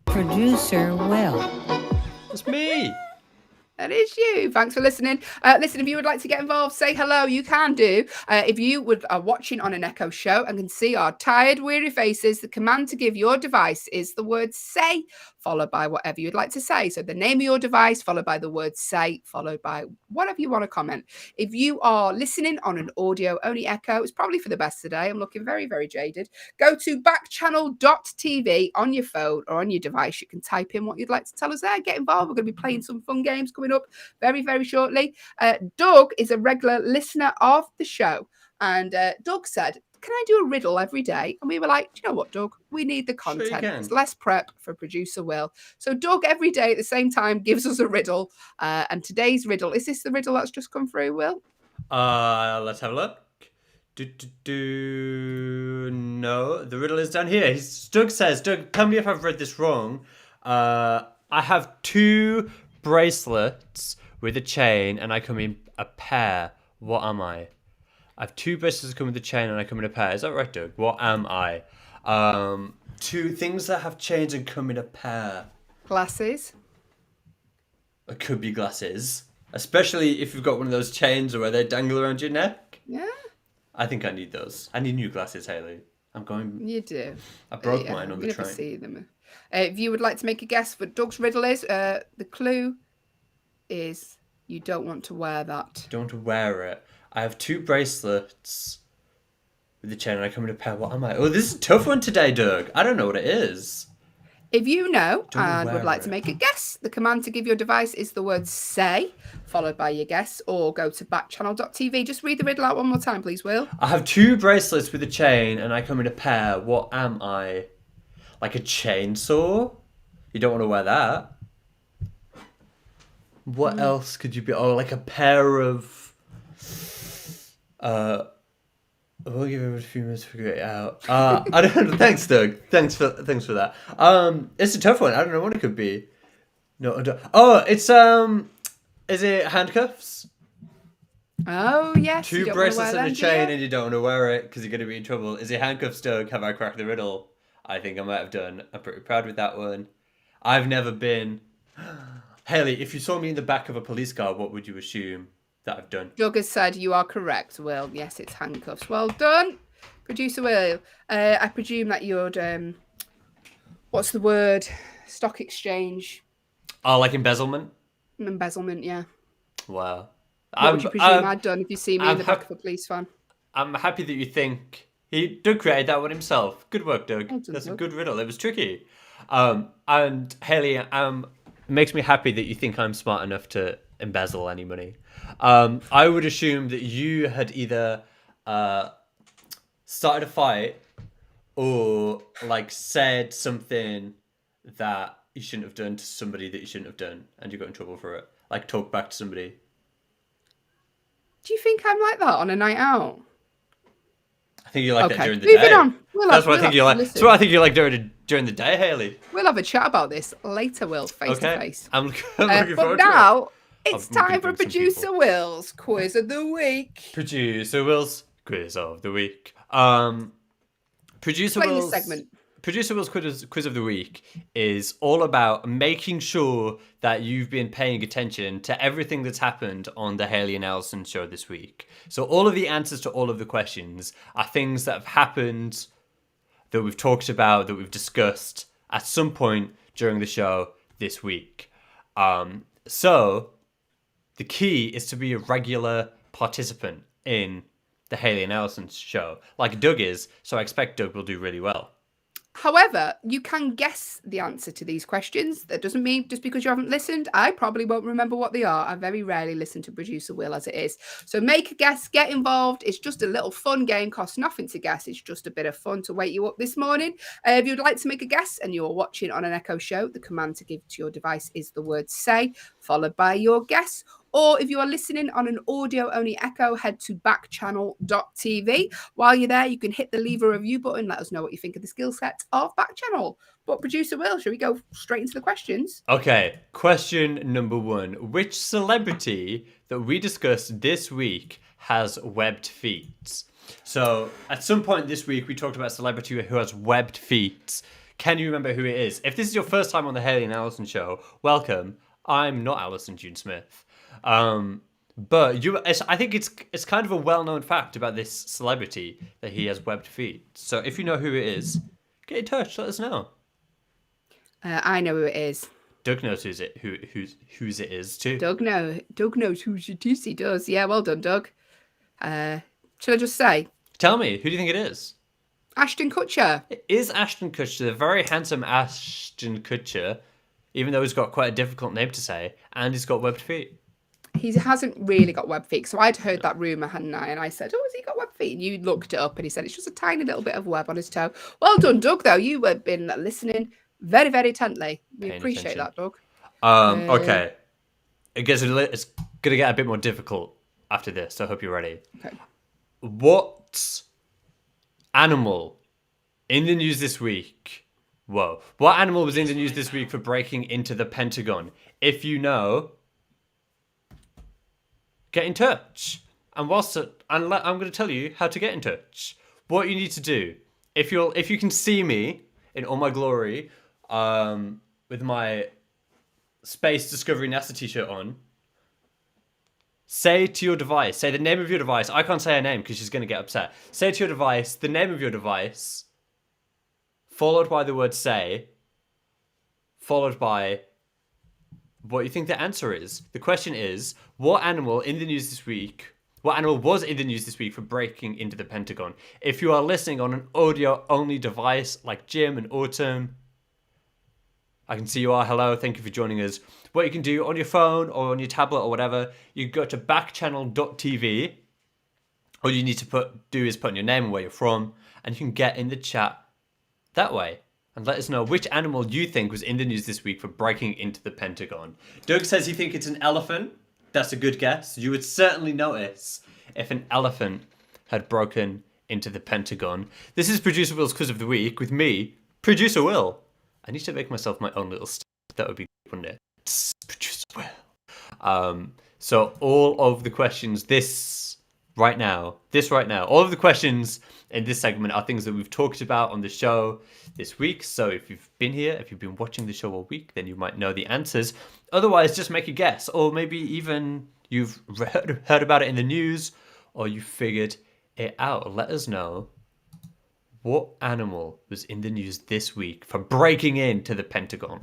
producer Will. That's me. That is you. Thanks for listening. Listen, if you would like to get involved, say hello. You can do. If you are watching on an Echo show and can see our tired, weary faces, the command to give your device is the word say, followed by whatever you'd like to say. So the name of your device, followed by the word say, followed by whatever you want to comment. If you are listening on an audio-only Echo, it's probably for the best today. I'm looking very, very jaded. Go to backchannel.tv on your phone or on your device. You can type in what you'd like to tell us there. Get involved. We're going to be playing some fun games coming up very, very shortly. Doug is a regular listener of the show. And Doug said, can I do a riddle every day? And we were like, do you know what, Doug? We need the content. Sure you can. It's less prep for producer Will. So Doug, every day at the same time, gives us a riddle. And today's riddle, is this the riddle that's just come through, Will? Let's have a look. No, the riddle is down here. Doug says, Doug, tell me if I've read this wrong. I have 2 bracelets with a chain and I come in a pair. What am I? I have 2 bracelets that come with a chain and I come in a pair. Is that right, Doug? What am I? 2 things that have chains and come in a pair. Glasses. It could be glasses. Especially if you've got one of those chains where they dangle around your neck. Yeah. I think I need those. I need new glasses, Hayley. I'm going... You do. I broke mine on the you never train. see them. If you would like to make a guess what Doug's riddle is, the clue is you don't want to wear that. Don't wear it. I have 2 bracelets with the chain and I come in a pair. What am I? Oh, this is a tough one today, Doug. I don't know what it is. If you know Don't and would wear like it. to make a guess, the command to give your device is the word say, followed by your guess, or go to backchannel.tv. Just read the riddle out one more time, please, Will. I have 2 bracelets with a chain and I come in a pair. What am I? Like a chainsaw? You don't want to wear that. What else could you be? Oh, like a pair of... We'll give him a few minutes to figure it out. I don't know. Thanks, Doug. Thanks for that. It's a tough one. I don't know what it could be. No, I don't. Oh, it's is it handcuffs? Oh, yes. 2 bracelets and a chain, and you don't want to wear it because you're going to be in trouble. Is it handcuffs, Doug? Have I cracked the riddle? I think I might have done. I'm pretty proud with that one. I've never been. Hayley, if you saw me in the back of a police car, what would you assume that I've done? Doug has said you are correct, Will. Yes, it's handcuffs. Well done. Producer Will. I presume that you'd, what's the word? Stock exchange. Oh, like embezzlement? Embezzlement, yeah. Wow. What would you presume I'd done if you see me in the back of a police van? I'm happy that you think Doug created that one himself. Good work, Doug. Well done, That's a Doug. good riddle. It was tricky. And Hayley, it makes me happy that you think I'm smart enough to embezzle any money. I would assume that you had either started a fight or like said something that you shouldn't have done to somebody that you shouldn't have done, and you got in trouble for it. Like talk back to somebody. Do you think I'm like that on a night out? I think you like that Okay, during the moving day. on. That's what I think you like. That's what I think you like during the day, Hayley. We'll have a chat about this later, Will, face to Okay. face. I'm looking But forward to it. now it's I'm time for Googling some Producer people. Will's quiz of the week. Producer Will's quiz of the week. Producer Explain this Will's segment. Producer Will's quiz of the week is all about making sure that you've been paying attention to everything that's happened on the Hayley and Allyson show this week. So all of the answers to all of the questions are things that have happened, that we've talked about, that we've discussed at some point during the show this week. So the key is to be a regular participant in the Hayley and Allyson show, like Doug is. So I expect Doug will do really well. However, you can guess the answer to these questions. That doesn't mean just because you haven't listened, I probably won't remember what they are. I very rarely listen to Producer Will as it is. So make a guess, get involved. It's just a little fun game, costs nothing to guess. It's just a bit of fun to wake you up this morning. If you'd like to make a guess and you're watching on an Echo show, the command to give to your device is the word say, followed by your guess. Or if you are listening on an audio-only Echo, head to backchannel.tv. While you're there, you can hit the leave a review button. Let us know what you think of the skill set of Backchannel. But Producer Will, shall we go straight into the questions? Okay, question number 1. Which celebrity that we discussed this week has webbed feet? So at some point this week, we talked about a celebrity who has webbed feet. Can you remember who it is? If this is your first time on the Hayley and Allyson show, welcome. I'm not Allyson June Smith. But I think it's kind of a well-known fact about this celebrity that he has webbed feet. So if you know who it is, get in touch. Let us know. I know who it is. Doug knows whose it is too. Doug knows who it is. He does. Yeah, well done, Doug. Shall I just say? Tell me, who do you think it is? Ashton Kutcher. It is Ashton Kutcher, the very handsome Ashton Kutcher, even though he's got quite a difficult name to say, and he's got webbed feet. He hasn't really got webbed feet. So I'd heard that rumour, hadn't I? And I said, oh, has he got webbed feet? And you looked it up and he said, it's just a tiny little bit of web on his toe. Well done, Doug, though. You have been listening very, very intently. We Paying appreciate attention. that, Doug. Okay. It's going to get a bit more difficult after this, so I hope you're ready. Okay. What animal in the news this week? Whoa. What animal was in the news this week for breaking into the Pentagon? If you know, get in touch. And I'm going to tell you how to get in touch. What you need to do, if you can see me in all my glory, with my Space Discovery NASA t-shirt on, say to your device, say the name of your device. I can't say her name because she's going to get upset. Say to your device the name of your device, followed by the word say, followed by what you think the answer is. The question is, what animal was in the news this week for breaking into the Pentagon? If you are listening on an audio-only device like Jim and Autumn, I can see you are. Hello, thank you for joining us. What you can do on your phone or on your tablet or whatever, you go to backchannel.tv. All you need to do is put in your name and where you're from, and you can get in the chat that way. And let us know which animal you think was in the news this week for breaking into the Pentagon. Doug says he thinks it's an elephant. That's a good guess. You would certainly notice if an elephant had broken into the Pentagon. This is Producer Will's Quiz of the Week with me, Producer Will. I need to make myself my own little stuff. That would be good, wouldn't it? Producer Will. So all of the questions all of the questions in this segment are things that we've talked about on the show this week. So if you've been here, if you've been watching the show all week, then you might know the answers. Otherwise, just make a guess. Or maybe even you've heard about it in the news, or you figured it out. Let us know what animal was in the news this week for breaking into the Pentagon.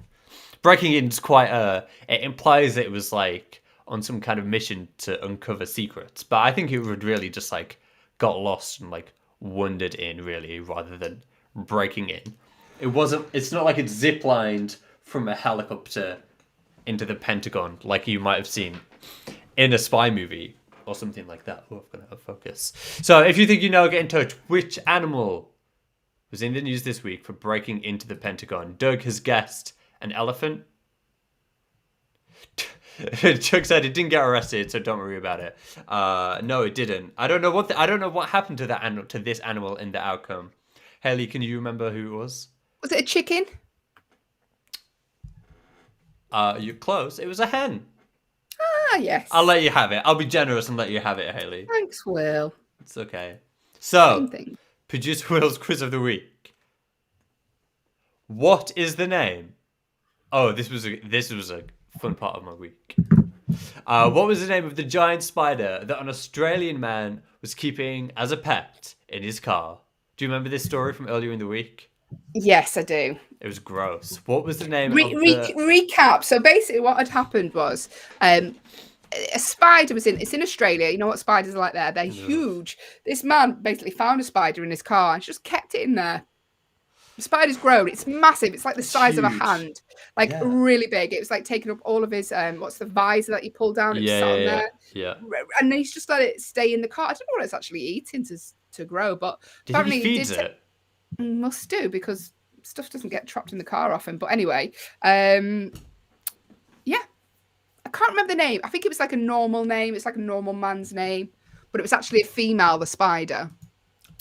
Breaking in is it implies that it was like on some kind of mission to uncover secrets. But I think it would really just like got lost and like wandered in really rather than breaking in. It's not like it ziplined from a helicopter into the Pentagon like you might have seen in a spy movie or something like that. Oh, I've got to focus. So if you think you know, get in touch. Which animal was in the news this week for breaking into the Pentagon? Doug has guessed an elephant. Chuck said it didn't get arrested, so don't worry about it. No, it didn't. I don't know what happened to this animal in the outcome. Hayley, can you remember who it was? Was it a chicken? You're close. It was a hen. Ah, yes. I'll let you have it. I'll be generous and let you have it, Hayley. Thanks, Will. It's okay. So, Same thing. Producer Will's Quiz of the Week. What is the name? Oh, this was a fun part of my week. What was the name of the giant spider that an Australian man was keeping as a pet in his car? Do you remember this story from earlier in the week? Yes, I do. It was gross. What was the name of the... Recap. So basically what had happened was a spider it's in Australia. You know what spiders are like there? They're huge. This man basically found a spider in his car and just kept it in there. The spider's grown. It's massive. It's like the size of a hand. Really big. It was like taking up all of his what's the visor that you pull down? It's sat on there. Yeah. And then he's just let it stay in the car. I don't know what it's actually eating to grow, but apparently he feeds it. Must do, because stuff doesn't get trapped in the car often. But anyway, I can't remember the name. I think it was like a normal name. It's like a normal man's name, but it was actually a female, the spider.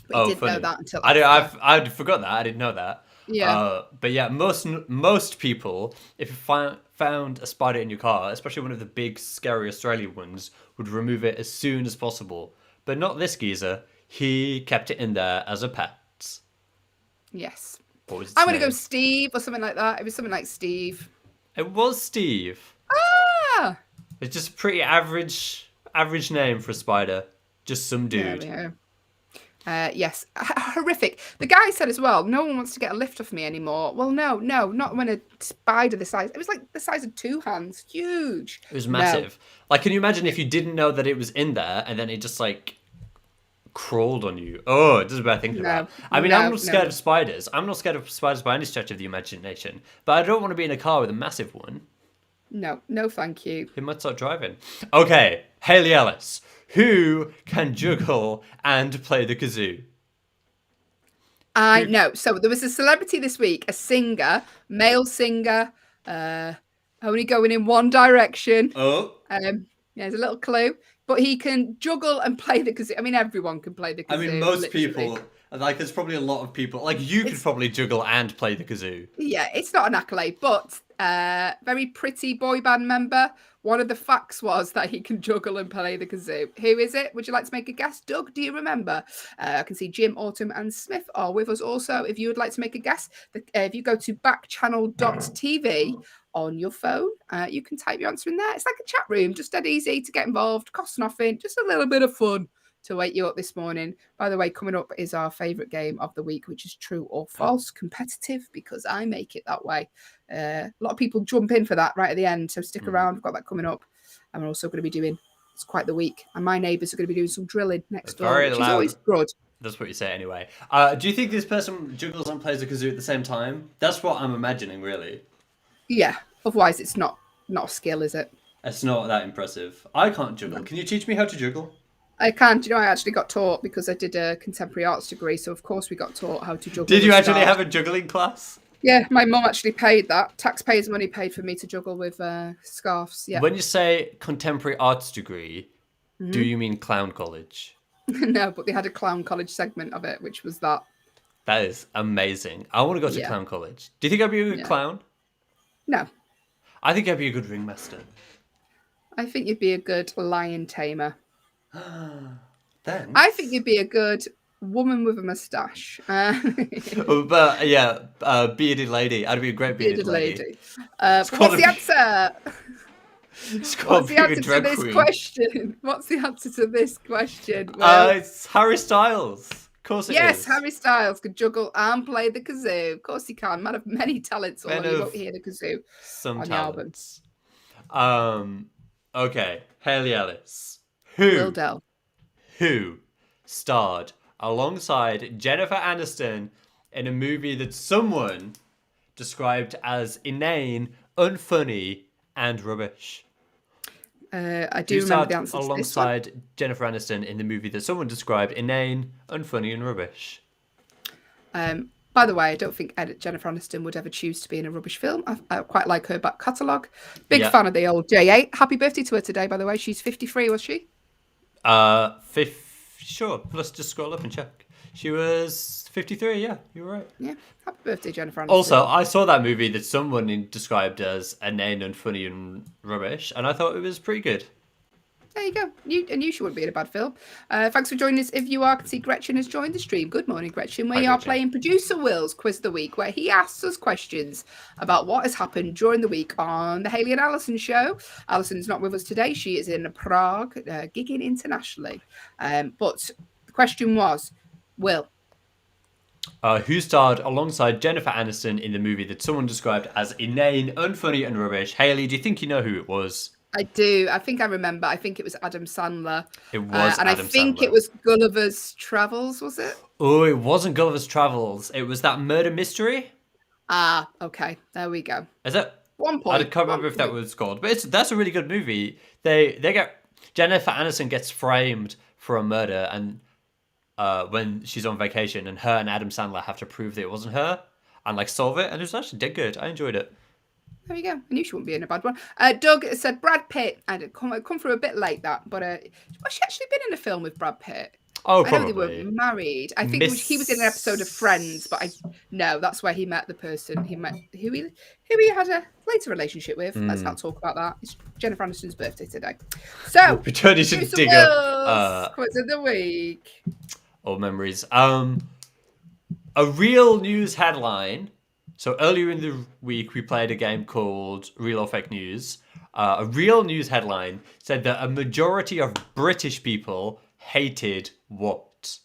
But you didn't know that until I forgot that. I didn't know that. Yeah. But yeah, most people, if you found a spider in your car, especially one of the big, scary Australian ones, would remove it as soon as possible. But not this geezer. He kept it in there as a pet. Yes. What was its I'm going to name? go Steve or something like that. It was something like Steve. It was Steve. Ah! It's just a pretty average name for a spider. Just some dude. There we go. Yes, horrific. The guy said as well, no one wants to get a lift off me anymore. Well, no, not when a spider the size. It was like the size of 2 hands. Huge. It was massive. Like, can you imagine if you didn't know that it was in there and then it just like crawled on you? Oh, it doesn't bad thinking about. I mean, I'm not scared of spiders. I'm not scared of spiders by any stretch of the imagination. But I don't want to be in a car with a massive one. No, thank you. He might start driving. Okay, Hayley Ellis. Who can juggle and play the kazoo? I know. So there was a celebrity this week, a singer, male singer, only going in one direction. Oh. There's a little clue. but he can juggle and play the kazoo. I mean, everyone can play the kazoo. I mean, most literally. people, like, there's probably a lot of people, like, you could probably juggle and play the kazoo. Yeah, it's not an accolade, but very pretty boy band member. One of the facts was that he can juggle and play the kazoo. Who is it? Would you like to make a guess? Doug, do you remember? I can see Jim, Autumn, and Smith are with us also. If you would like to make a guess, if you go to backchannel.tv on your phone, you can type your answer in there. It's like a chat room, just dead easy to get involved, costs nothing, just a little bit of fun to wake you up this morning. By the way, coming up is our favourite game of the week, which is true or false, competitive, because I make it that way. A lot of people jump in for that right at the end, so stick around. We've got that coming up. And we're also going to be doing, it's quite the week, and my neighbours are going to be doing some drilling next door, which is always good. That's what you say anyway. Do you think this person juggles and plays a kazoo at the same time? That's what I'm imagining, really. Yeah, otherwise it's not a skill, is it? It's not that impressive. I can't juggle. No. Can you teach me how to juggle? I can't. I actually got taught because I did a contemporary arts degree, so of course we got taught how to juggle. Did you actually have a juggling class? Yeah, my mum actually paid that. Taxpayers' money paid for me to juggle with scarves. Yeah. When you say contemporary arts degree, do you mean clown college? No, but they had a clown college segment of it, which was that. That is amazing. I want to go to clown college. Do you think I'd be a good clown? No. I think I'd be a good ringmaster. I think you'd be a good lion tamer. Thanks. I think you'd be a good woman with a moustache. But yeah, bearded lady. I'd be a great bearded lady. What's the answer? It's What's the answer to drag this queen. question? What's the answer to this question? Well, It's Harry Styles. Of course it is. yes, Harry Styles could juggle and play the kazoo. Of course he can. Man of many talents, although you won't hear the kazoo Some on talents. The album. Okay, Hayley Ellis. Who starred alongside Jennifer Aniston in a movie that someone described as inane, unfunny, and rubbish. I do remember the answer to this one. Alongside Jennifer Aniston in the movie that someone described inane, unfunny, and rubbish. By the way, I don't think Jennifer Aniston would ever choose to be in a rubbish film. I quite like her back catalogue. Big fan of the old J8. Happy birthday to her today, by the way. She's 53, was she? Sure. Let's just scroll up and check. She was 53. Yeah, you're right. Yeah. Happy birthday, Jennifer Aniston. Also, I saw that movie that someone described as inane and funny and rubbish, and I thought it was pretty good. There you go. I knew she wouldn't be in a bad film. Thanks for joining us. If you are, I can see Gretchen has joined the stream. Good morning, Gretchen. We are playing Producer Will's Quiz of the Week, where he asks us questions about what has happened during the week on the Hayley and Allyson show. Allyson is not with us today. She is in Prague, gigging internationally. But the question was, Will. Who starred alongside Jennifer Aniston in the movie that someone described as inane, unfunny, and rubbish? Hayley, do you think you know who it was? I do. I think I remember. I think it was Adam Sandler. It was and Adam I think Sandler. it was Gulliver's Travels, was it? Oh, it wasn't Gulliver's Travels. It was that murder mystery. Ah, okay. There we go. Is it? 1 point. I can't remember if that was called, but that's a really good movie. They get Jennifer Aniston gets framed for a murder, and when she's on vacation, and her and Adam Sandler have to prove that it wasn't her and like solve it, and it was actually dead good. I enjoyed it. There you go. I knew she wouldn't be in a bad one. Doug said Brad Pitt. And it come through a bit late that, but has she actually been in a film with Brad Pitt? Oh, I know probably. they were married. I think he was in an episode of Friends, but no, that's where he met the person he met who he had a later relationship with. Let's not talk about that. It's Jennifer Aniston's birthday today. So Pretty should dig up Quiz of the week. old memories. A real news headline. So earlier in the week, we played a game called Real or Fake News. A real news headline said that a majority of British people hated what?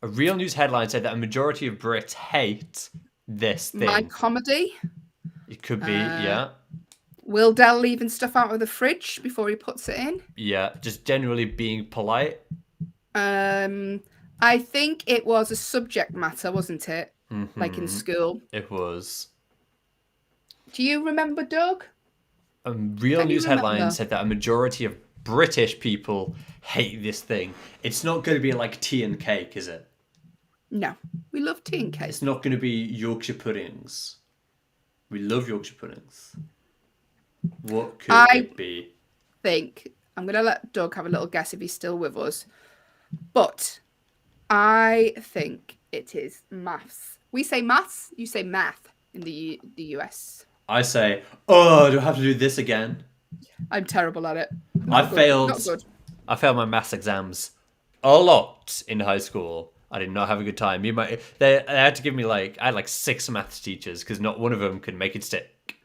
A real news headline said that a majority of Brits hate this thing. My comedy. It could be, yeah. Will Dell leaving stuff out of the fridge before he puts it in? Yeah, just generally being polite. I think it was a subject matter, wasn't it? Mm-hmm. Like in school. It was. Do you remember, Doug? A real news headline said that a majority of British people hate this thing. It's not going to be like tea and cake, is it? No. We love tea and cake. It's not going to be Yorkshire puddings. We love Yorkshire puddings. What could it be? Think I'm going to let Doug have a little guess if he's still with us. But I think it is maths. We say maths, you say math in the US. I say, oh, do I have to do this again? I'm terrible at it. I Not failed good. I failed my maths exams a lot in high school. I did not have a good time. They had to give me I had 6 maths teachers because not one of them could make it stick.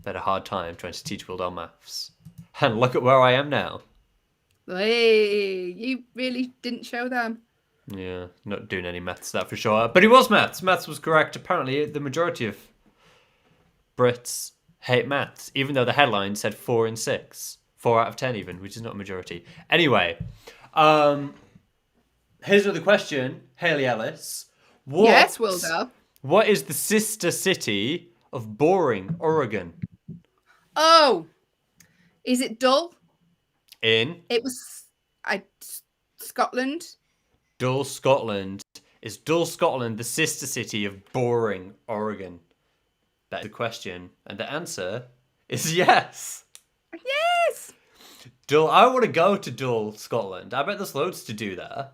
They had a hard time trying to teach Will maths. And look at where I am now. Hey, you really didn't show them. Yeah, not doing any maths, that for sure. But it was maths. Maths was correct. Apparently, the majority of Brits hate maths, even though the headline said 4 in 6. 4 out of 10 even, which is not a majority. Anyway, here's another question, Hayley Ellis. Yes, Wilder. What is the sister city of Boring, Oregon? Oh, is it Dull? In It was Scotland. Dull, Scotland. Is Dull, Scotland the sister city of Boring, Oregon? That's the question. And the answer is yes. Yes. Dull. I want to go to Dull, Scotland. I bet there's loads to do there.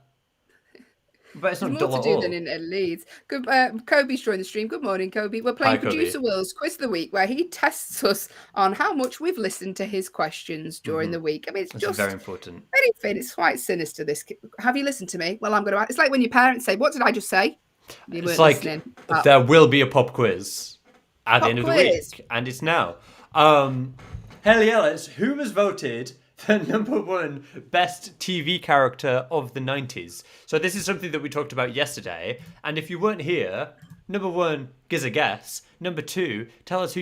But it's not There's dull more at to do all. than in Leeds. Good, Kobe's joined the stream. Good morning, Kobe. We're playing Hi, Kobe. Producer Will's Quiz of the Week, where he tests us on how much we've listened to his questions during the week. I mean, it's This just is very important. anything. It's quite sinister. This. Have you listened to me? Well, I'm going to. It's like when your parents say, "What did I just say?" You It's weren't like listening. there will be a pop quiz at the end of the quiz. week, and it's now. Hayley Ellis, who was voted the #1 best TV character of the 90s? So this is something that we talked about yesterday, and if you weren't here, #1, give us a guess. #2, tell us who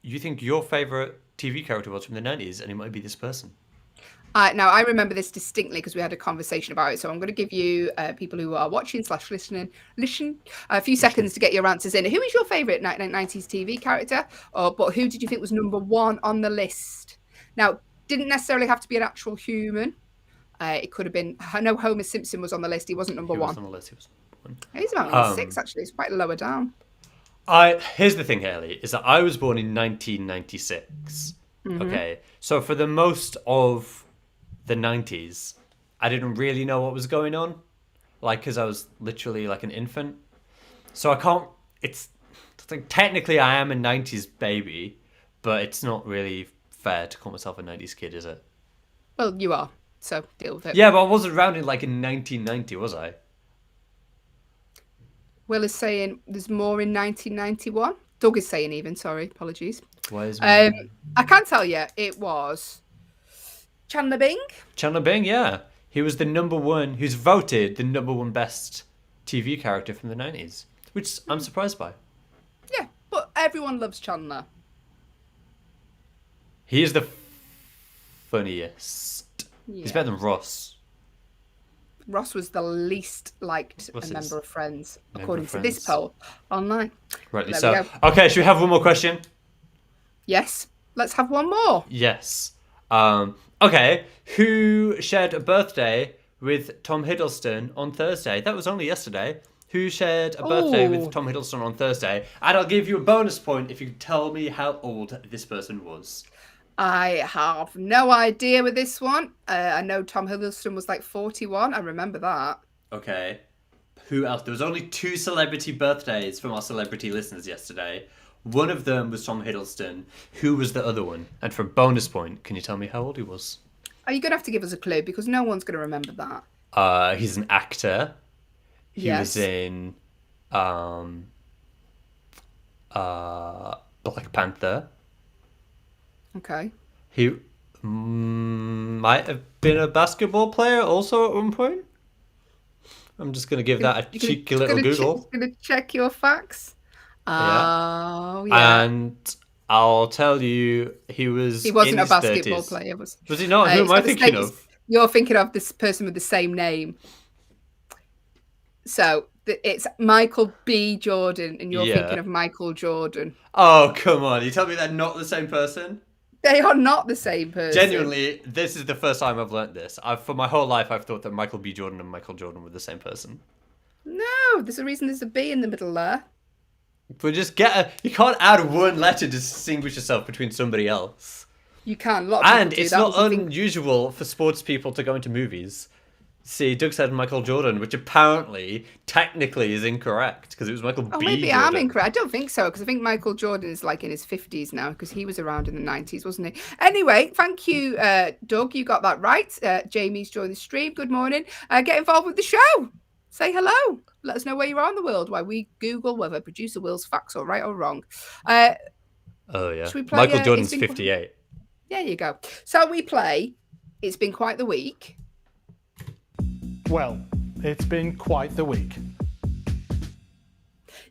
you think your favourite TV character was from the 90s, and it might be this person. Now, I remember this distinctly because we had a conversation about it. So I'm going to give you people who are watching / listening a few seconds to get your answers in. Who is your favourite 90s TV character? But who did you think was #1 on the list? Now, didn't necessarily have to be an actual human. It could have been. I know Homer Simpson was on the list. He wasn't #1. He was on the list. He was #1. He's about number 6, actually. It's quite lower down. Here's the thing, Hayley, is that I was born in 1996. Okay, so for the most of the 90s, I didn't really know what was going on, because I was literally like an infant. So I can't. It's like technically I am a 90s baby, but it's not really fair to call myself a 90s kid, is it? Well, you are. So deal with it. Yeah, but I wasn't around in 1990, was I? Will is saying there's more in 1991. Doug is saying even. Sorry, apologies. Why is I can't tell you. It was Chandler Bing. Chandler Bing? Yeah, he was the #1. Who's voted the #1 best TV character from the 90s, which I'm surprised by. Yeah, but everyone loves Chandler. He is the funniest. Yeah. He's better than Ross. Ross was the least liked Ross is member of Friends, member according of to this Friends. poll online. Rightly There we so. go. Okay, should we have one more question? Yes, let's have one more. Yes. Okay, who shared a birthday with Tom Hiddleston on Thursday? That was only yesterday. Who shared a birthday with Tom Hiddleston on Thursday? And I'll give you a bonus point if you can tell me how old this person was. I have no idea with this one. I know Tom Hiddleston was like 41. I remember that. Okay. Who else? There was only 2 celebrity birthdays from our celebrity listeners yesterday. One of them was Tom Hiddleston. Who was the other one? And for a bonus point, can you tell me how old he was? Are you going to have to give us a clue because no one's going to remember that? He's an actor. He was in Black Panther. Okay. He might have been a basketball player also at one point. I'm just going to give that a cheeky little Google. Going to check your facts. Yeah. Oh, yeah. And I'll tell you, he wasn't in a a basketball player. Was he not? Who am I thinking of? You're thinking of this person with the same name. So it's Michael B. Jordan, and you're thinking of Michael Jordan. Oh, come on. You tell me they're not the same person? They are not the same person. Genuinely, this is the first time I've learnt this. For my whole life, I've thought that Michael B. Jordan and Michael Jordan were the same person. No, there's a reason there's a B in the middle there. But just you can't add one letter to distinguish yourself between somebody else. You can. A lot of people And do it's that. not Was the thing- unusual for sports people to go into movies. See, Doug said Michael Jordan, which apparently, technically, is incorrect because it was Michael Oh, B. maybe Jordan. I'm incorrect. I don't think so, because I think Michael Jordan is like in his 50s now, because he was around in the 90s, wasn't he? Anyway, thank you, Doug. You got that right. Jamie's joined the stream. Good morning. Get involved with the show. Say hello. Let us know where you are in the world while we Google whether producer Will's facts are right or wrong. Oh, yeah. Should we play, Michael It's Jordan's Been 58. There you go. So we play It's Been Quite the Week. Well, it's been quite the week.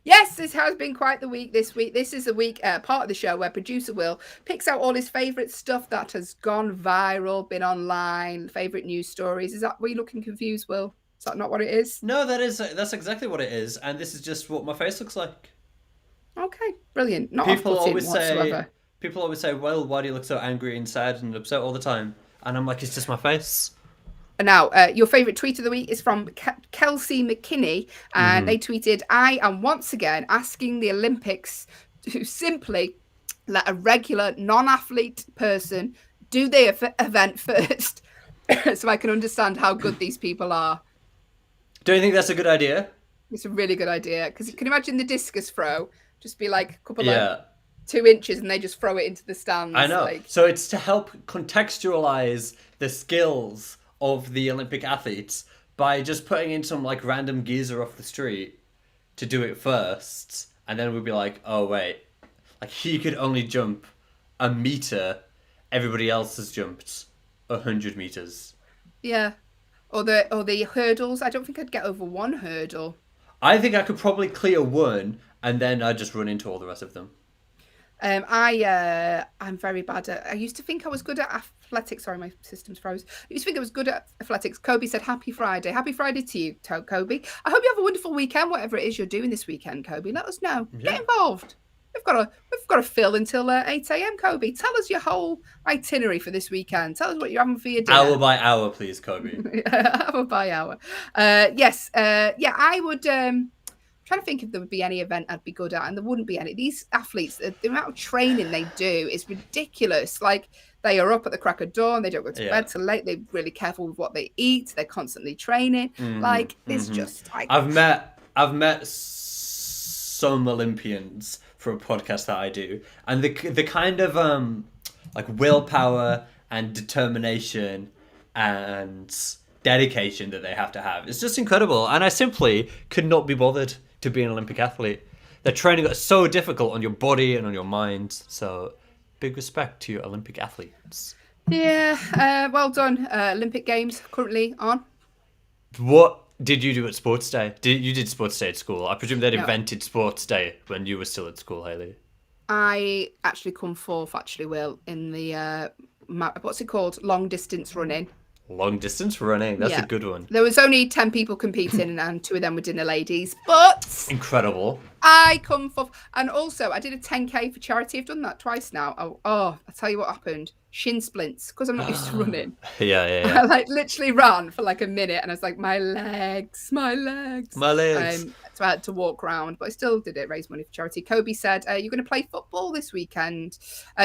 Yes, this has been quite the week this week. This is the week part of the show where producer Will picks out all his favourite stuff that has gone viral, been online, favourite news stories. Is that, were you looking confused, Will? Is that not what it is? No, that's exactly what it is, and this is just what my face looks like. Okay, brilliant. Not People off-putting always whatsoever. say, "Well, why do you look so angry and sad and upset all the time?" And I'm like, it's just my face. Now, your favourite tweet of the week is from Kelsey McKinney, and they tweeted, "I am once again asking the Olympics to simply let a regular non-athlete person do the event first so I can understand how good these people are." Do you think that's a good idea? It's a really good idea, because you can imagine the discus throw, just be like a couple Yeah. of 2 inches and they just throw it into the stands. I know. Like, So it's to help contextualize the skills of the Olympic athletes by just putting in some like random geezer off the street to do it first, and then we'd be like, oh wait, like he could only jump a meter, everybody else has jumped 100 meters. yeah. Or the hurdles. I don't think I'd get over one hurdle. I think I could probably clear one, and then I'd just run into all the rest of them. I'm very bad at. I used to think I was good at athletics. Sorry, my system's froze. I used to think I was good at athletics. Kobe said, "Happy Friday." Happy Friday to you, Kobe. I hope you have a wonderful weekend, whatever it is you're doing this weekend, Kobe. Let us know. Yeah. Get involved. We've got to fill until 8 a.m. Kobe, tell us your whole itinerary for this weekend. Tell us what you're having for your dinner. Hour by hour, please, Kobe. Hour by hour. Yes. Yeah, I would. Trying to think if there would be any event I'd be good at, and there wouldn't be any. These athletes, the amount of training they do is ridiculous. Like, they are up at the crack of dawn, they don't go to bed till late, they're really careful with what they eat, they're constantly training. Like, it's just like I've met some Olympians for a podcast that I do, and the kind of like willpower and determination and dedication that they have to have, it's just incredible. And I simply could not be bothered to be an Olympic athlete. The training is so difficult on your body and on your mind. So big respect to your Olympic athletes. yeah. Well done. Olympic Games currently on. What did you do at Sports Day? You did Sports Day at school? I presume they'd No. invented Sports Day when you were still at school, Hayley. I actually come fourth, Will, in the what's it called? Long distance running. Long distance running. That's Yeah. a good one. There was only 10 people competing, and 2 of them were dinner ladies. But Incredible. I come fourth. And also, I did a 10K for charity. I've done that twice now. Oh, I'll tell you what happened. Shin splints, because I'm not used to running. Yeah. I like literally ran for like a minute, and I was like, my legs. My legs. So I had to walk around, but I still did it, raise money for charity. Kobe said, you're going to play football this weekend.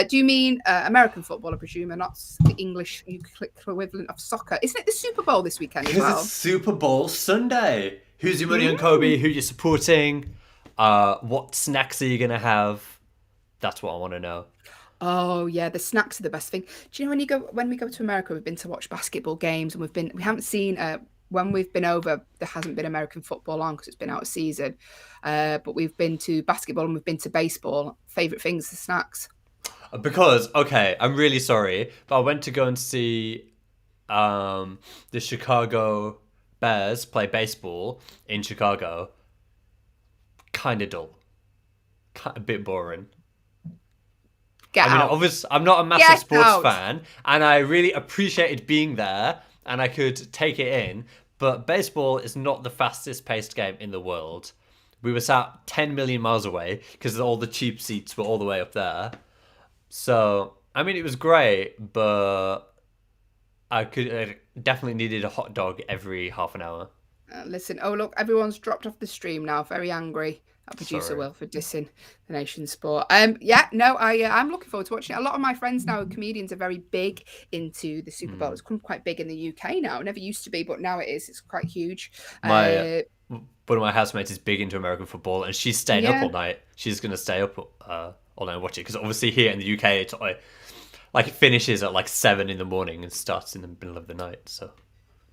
Do you mean American football, I presume, and not the English equivalent of soccer? Isn't it the Super Bowl this weekend as Because well? it's Super Bowl Sunday. Who's your money on, Kobe? Who you supporting? What snacks are you going to have? That's what I want to know. Oh yeah, the snacks are the best thing. Do you know when we go to America, we've been to watch basketball games, and we haven't seen when we've been over, there hasn't been American football on because it's been out of season. But we've been to basketball and we've been to baseball. Favorite things, the snacks. Because, okay, I'm really sorry, but I went to go and see the Chicago Bears play baseball in Chicago. Kind of dull. A bit boring. Get out. Obviously, I'm not a massive Get sports out. fan, and I really appreciated being there, and I could take it in, but baseball is not the fastest paced game in the world. We were sat 10 million miles away because all the cheap seats were all the way up there. So, I mean, it was great, but I definitely needed a hot dog every half an hour. Listen, oh look, everyone's dropped off the stream now, very angry. Producer Sorry. Will for dissing the nation's sport. I'm looking forward to watching it. A lot of my friends now, comedians, are very big into the Super Bowl. It's become quite big in the UK now. It never used to be, but now it is. It's quite huge. One of my housemates is big into American football, and she's staying up all night. She's going to stay up all night and watch it, because obviously here in the UK, it's like it finishes at like 7 in the morning and starts in the middle of the night. So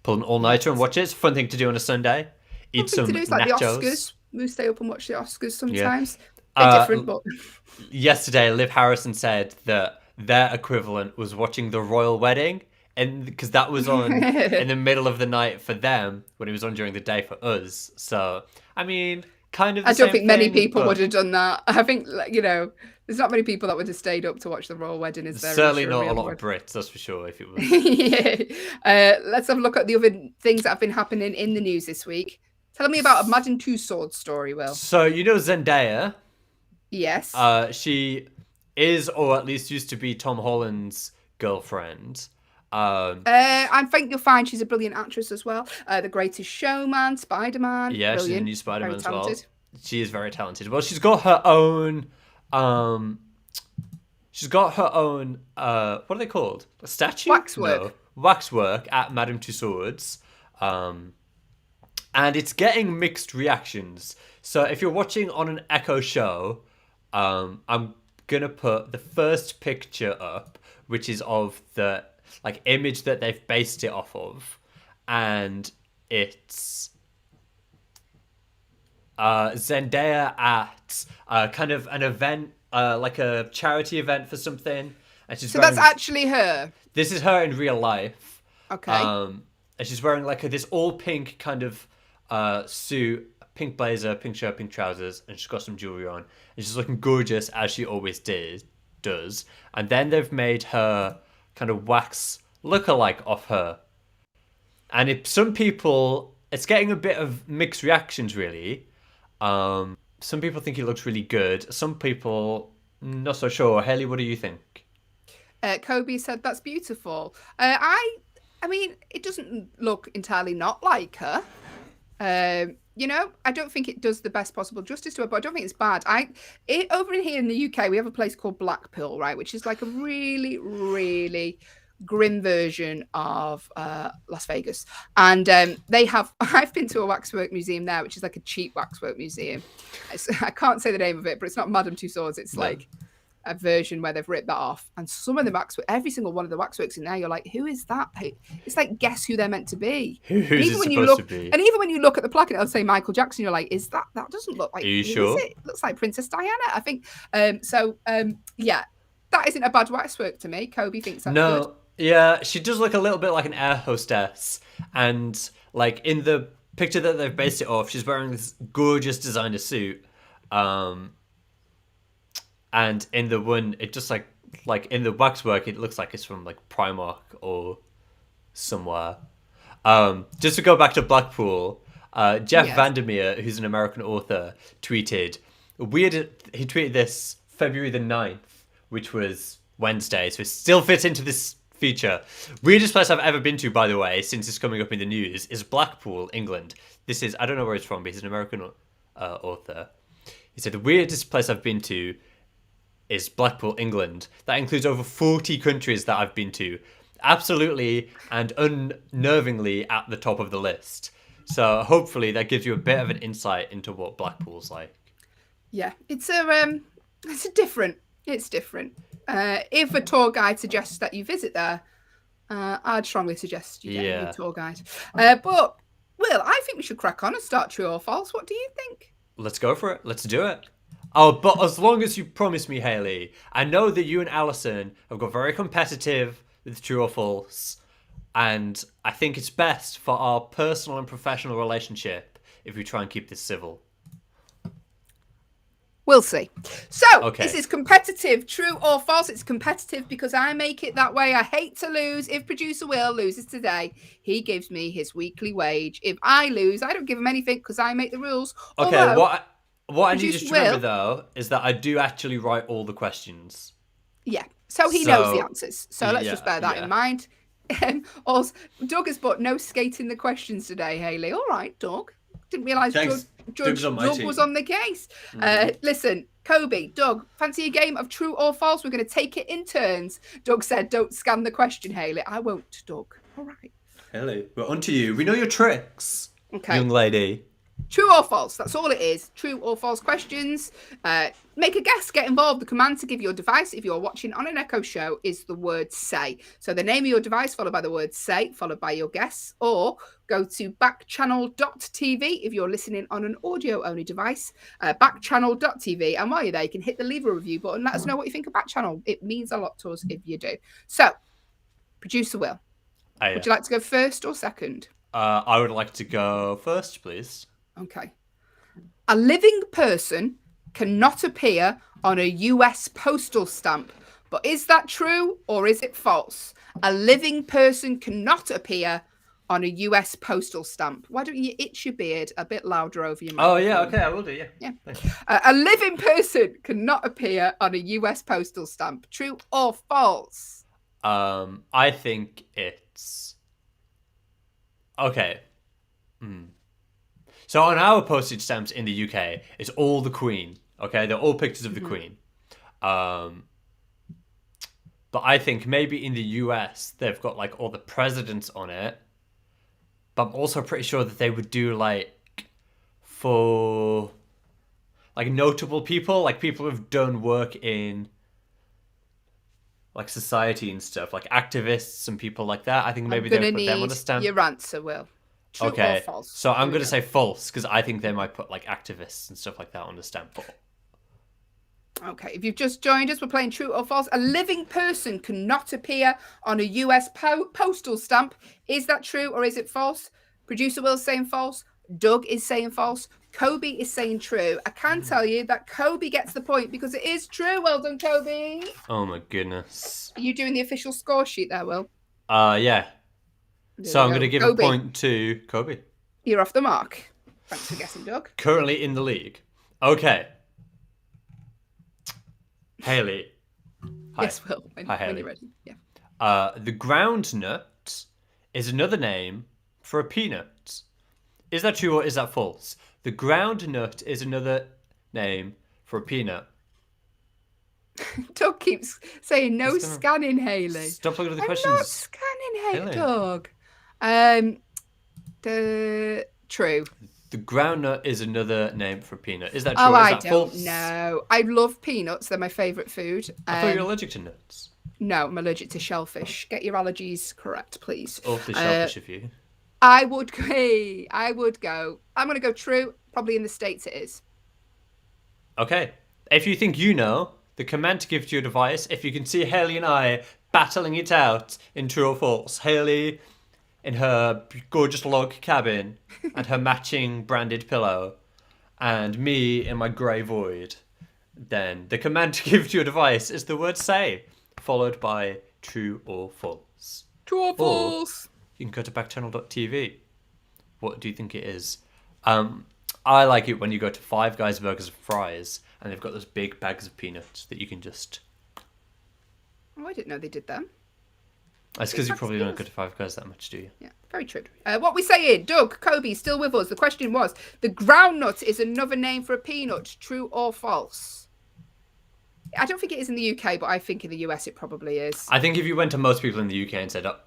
pull an all-nighter and watch it. It's a fun thing to do on a Sunday. Eat some nachos. Like the Oscars. We stay up and watch the Oscars sometimes. They're different, but... Yesterday, Liv Harrison said that their equivalent was watching the royal wedding, and because that was on in the middle of the night for them when it was on during the day for us. So, I mean, kind of. I don't think many people would have done that. I think, there's not many people that would have stayed up to watch the royal wedding. Is there? Certainly not a lot of Brits, that's for sure. If it was. Let's have a look at the other things that have been happening in the news this week. Tell me about a Madame Tussauds story, Will. So, Zendaya? Yes. She is, or at least used to be, Tom Holland's girlfriend. I think you'll find she's a brilliant actress as well. The Greatest Showman, Spider-Man. Yeah, brilliant. she's a new Spider-Man as well. She is very talented. Well, she's got her own... what are they called? A statue? Waxwork. No. Waxwork at Madame Tussauds. And it's getting mixed reactions. So if you're watching on an Echo show, I'm going to put the first picture up, which is of the image that they've based it off of. And it's Zendaya at kind of an event, like a charity event for something. And she's that's actually her? This is her in real life. Okay. And she's wearing this all pink kind of suit, pink blazer, pink shirt, pink trousers, and she's got some jewelry on. And she's looking gorgeous, as she always does. And then they've made her kind of wax lookalike of her. And it's getting a bit of mixed reactions, really. Some people think it looks really good. Some people, not so sure. Hayley, what do you think? Kobe said that's beautiful. I mean, it doesn't look entirely not like her. I don't think it does the best possible justice to her, but I don't think it's bad. Over in here in the UK, we have a place called Blackpool, right, which is like a really, really grim version of Las Vegas. And I've been to a waxwork museum there, which is like a cheap waxwork museum. I can't say the name of it, but it's not Madame Tussauds. It's like a version where they've ripped that off. And some of the waxwork, every single one of the waxworks in there, you're like, who is that? It's like, guess who they're meant to be. Who's it supposed to be? And even when you look at the plaque and it'll say Michael Jackson, you're like, that doesn't look like... Are you sure? It looks like Princess Diana, I think. Yeah, that isn't a bad waxwork to me. Kobe thinks that's good. Yeah, she does look a little bit like an air hostess. And in the picture that they've based it off, she's wearing this gorgeous designer suit. And in the one, it just like in the waxwork, it looks like it's from Primark or somewhere. Just to go back to Blackpool, Jeff Vandermeer, who's an American author, tweeted he tweeted this February the 9th, which was Wednesday, so it still fits into this feature. Weirdest place I've ever been to, by the way, since it's coming up in the news, is Blackpool, England. This is, I don't know where it's from, but he's an American author. He said, the weirdest place I've been to is Blackpool, England. That includes over 40 countries that I've been to. Absolutely and unnervingly at the top of the list. So hopefully that gives you a bit of an insight into what Blackpool's like. Yeah, it's different. It's different. If a tour guide suggests that you visit there, I'd strongly suggest you get a new tour guide. But, Will, I think we should crack on and start true or false. What do you think? Let's go for it. Let's do it. Oh, but as long as you promise me, Hayley, I know that you and Allyson have got very competitive with true or false, and I think it's best for our personal and professional relationship if we try and keep this civil. We'll see. So, This is competitive, true or false. It's competitive because I make it that way. I hate to lose. If producer Will loses today, he gives me his weekly wage. If I lose, I don't give him anything because I make the rules. Okay, Although, what I need you to remember, though, is that I do actually write all the questions. Yeah, so he knows the answers. So let's just bear that in mind. Also, Doug has put no skating the questions today, Hayley. All right, Doug. Didn't realise Thanks. Judge Doug's on my Doug team. was on the case. Listen, Kobe, Doug, fancy a game of true or false? We're going to take it in turns. Doug said, don't scan the question, Hayley. I won't, Doug. All right. Hayley, we're on to you. We know your tricks, Okay. young lady. True or false? That's all it is. True or false questions. Make a guess. Get involved. The command to give your device, if you're watching on an Echo show, is the word say. So the name of your device followed by the word say, followed by your guess. Or go to backchannel.tv if you're listening on an audio-only device. Backchannel.tv. And while you're there, you can hit the leave a review button. Let us know what you think of Backchannel. It means a lot to us if you do. So, producer Will, would you like to go first or second? I would like to go first, please. Okay. A living person cannot appear on a US postal stamp. But is that true or is it false? A living person cannot appear on a US postal stamp. Why don't you itch your beard a bit louder over your mouth? Oh, yeah, okay, I will do, yeah. Yeah. A living person cannot appear on a US postal stamp. True or false? I think it's... Okay. So on our postage stamps in the UK, it's all the Queen. Okay, they're all pictures of the Queen. But I think maybe in the US they've got like all the presidents on it. But I'm also pretty sure that they would do like for like notable people, like people who've done work in like society and stuff, like activists and people like that. I think maybe they put them on a stamp. Your answer, Will. True Okay, or false? so I'm going to say false because I think they might put like activists and stuff like that on the stamp. Okay, if you've just joined us, we're playing true or false. A living person cannot appear on a US postal stamp. Is that true or is it false? Producer Will's saying false. Doug is saying false. Kobe is saying true. I can tell you that Kobe gets the point because it is true. Well done, Kobe. Oh my goodness. Are you doing the official score sheet there, Will? Yeah. So I'm going to give Kobe. a point to Kobe. You're off the mark. Thanks for guessing, Doug. Currently in the league. Okay. Hayley. Hi. Yes, Will. When Hayley. you're ready. Yeah. The groundnut is another name for a peanut. Is that true or is that false? The groundnut is another name for a peanut. Doug keeps saying no scanning, Hayley. Stop looking at the I'm questions. not scanning, Hayley. Doug. True. The groundnut is another name for a peanut. Is that true Oh, or is I that don't false? know. I love peanuts. They're my favourite food. I thought you were allergic to nuts. No, I'm allergic to shellfish. Get your allergies correct, please. Awfully selfish of you. I would go. I'm going to go true. Probably in the States it is. Okay. If you think you know, the command to give to your device, if you can see Hayley and I battling it out in true or false. Hayley in her gorgeous log cabin and her matching branded pillow, and me in my grey void. Then the command to give to your device is the word say, followed by true or false. True or false? You can go to backchannel.tv. What do you think it is? I like it when you go to Five Guys Burgers and Fries and they've got those big bags of peanuts that you can just... Oh, I didn't know they did them. That's because you probably don't go to Five Guys that much, do you? Yeah, very true. What we saying? Doug, Kobe, still with us. The question was, the groundnut is another name for a peanut. True or false? I don't think it is in the UK, but I think in the US it probably is. I think if you went to most people in the UK and said, oh,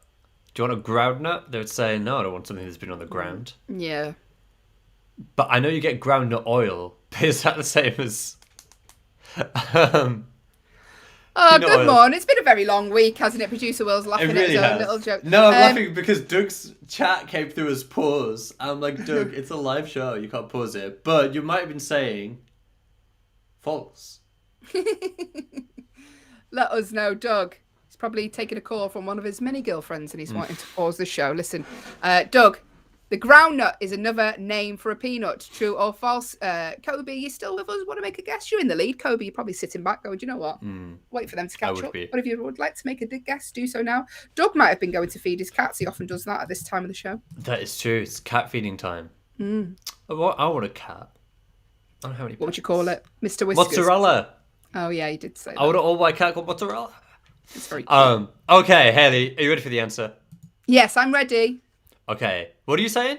do you want a groundnut? They would say, no, I don't want something that's been on the ground. Yeah. But I know you get groundnut oil. But is that the same as... Oh, peanut good oil? morning. It's been a very long week, hasn't it? Producer Will's laughing It really at his own has. little joke. No, I'm laughing because Doug's chat came through as pause. I'm like, Doug, it's a live show. You can't pause it. But you might have been saying false. Let us know, Doug. He's probably taking a call from one of his many girlfriends and he's wanting to pause the show. Listen, Doug, the groundnut is another name for a peanut. True or false? Kobe, you still with us? Want to make a guess? You're in the lead. Kobe, you're probably sitting back going, do you know what? Wait for them to catch up. be. But if you would like to make a guess, do so now. Doug might have been going to feed his cats. He often does that at this time of the show. That is true. It's cat feeding time. I want a cat. I don't have any What would you call it? Mr. Whiskers? Mozzarella. Oh, yeah, you did say that. I want an all-white cat called Mozzarella. It's very cute. Okay, Hayley, are you ready for the answer? Yes, I'm ready. Okay. What are you saying?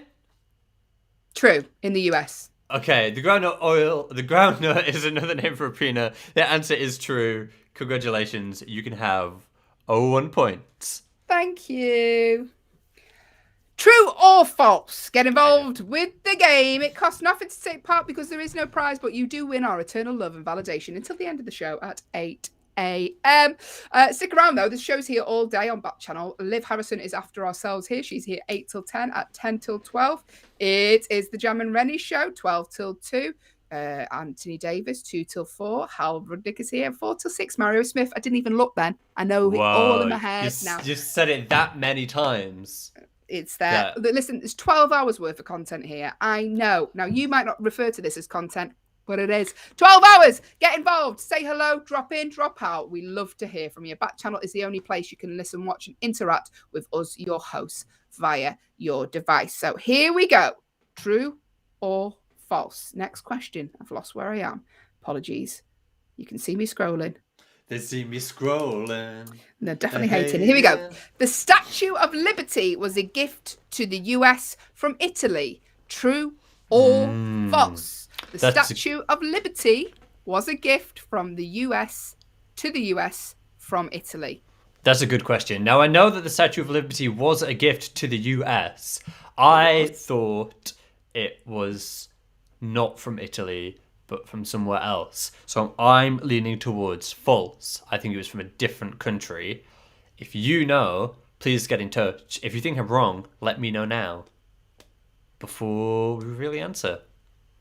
True, in the US. Okay, the groundnut is another name for a peanut. The answer is true. Congratulations, you can have 1 point. Thank you. True or false? Get involved with the game. It costs nothing to take part because there is no prize, but you do win our eternal love and validation until the end of the show at 8 a.m. Stick around though. The show's here all day on Backchannel. Liv Harrison is after ourselves here. She's here 8 till 10, at 10 till 12. It is the Jam and Rennie show, 12 till 2. Anthony Davis, 2 till 4. Hal Rudnick is here, 4 till 6. Mario Smith, I didn't even look then. I know it all in my head now. You said it that many times. It's there. Yeah. Listen, there's 12 hours worth of content here. I know. Now, you might not refer to this as content, but it is. 12 hours. Get involved. Say hello. Drop in, drop out. We love to hear from you. Backchannel is the only place you can listen, watch, and interact with us, your hosts, via your device. So here we go. True or false? Next question. I've lost where I am. Apologies. You can see me scrolling. They see me scrolling. They're definitely hating. Here we go. The Statue of Liberty was a gift to the US from Italy. True or false? The Statue of Liberty was a gift from the US to the US from Italy. That's a good question. Now, I know that the Statue of Liberty was a gift to the US. I thought it was not from Italy, but from somewhere else. So I'm leaning towards false. I think it was from a different country. If you know, please get in touch. If you think I'm wrong, let me know now, before we really answer.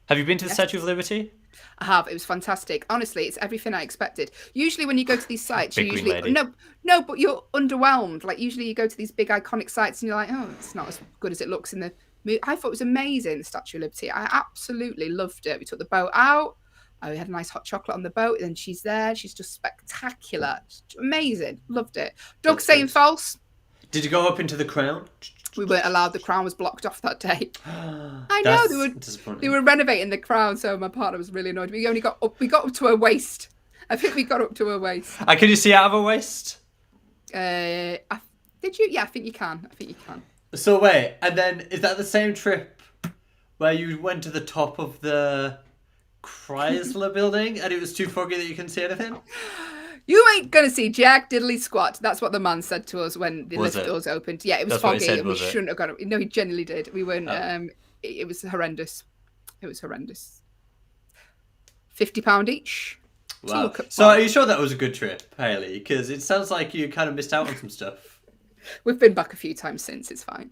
Have you been to the Statue of Liberty? I have. It was fantastic. Honestly, it's everything I expected. Usually when you go to these sites, Big you green usually... lady. No, but you're underwhelmed. Like, usually you go to these big iconic sites and you're like, oh, it's not as good as it looks in the movie. I thought it was amazing, the Statue of Liberty. I absolutely loved it. We took the boat out. We had a nice hot chocolate on the boat, and she's there. She's just spectacular. Just amazing. Loved it. Doug saying false. Did you go up into the crown? We weren't allowed. The crown was blocked off that day. I know they were renovating the crown, so my partner was really annoyed. We only got up. We got up to her waist. I think we got up to her waist. Can you see out of her waist? Did you? Yeah, I think you can. So wait, and then is that the same trip where you went to the top of the Chrysler building and it was too foggy that you couldn't see anything? You ain't gonna see jack diddly squat. That's what the man said to us when the lift doors opened. Yeah, it was foggy and we shouldn't have gone. No, he genuinely did. We weren't. It was horrendous. It was horrendous. £50 each. Wow. So are you sure that was a good trip, Hayley? Because it sounds like you kind of missed out on some stuff. We've been back a few times since. It's fine.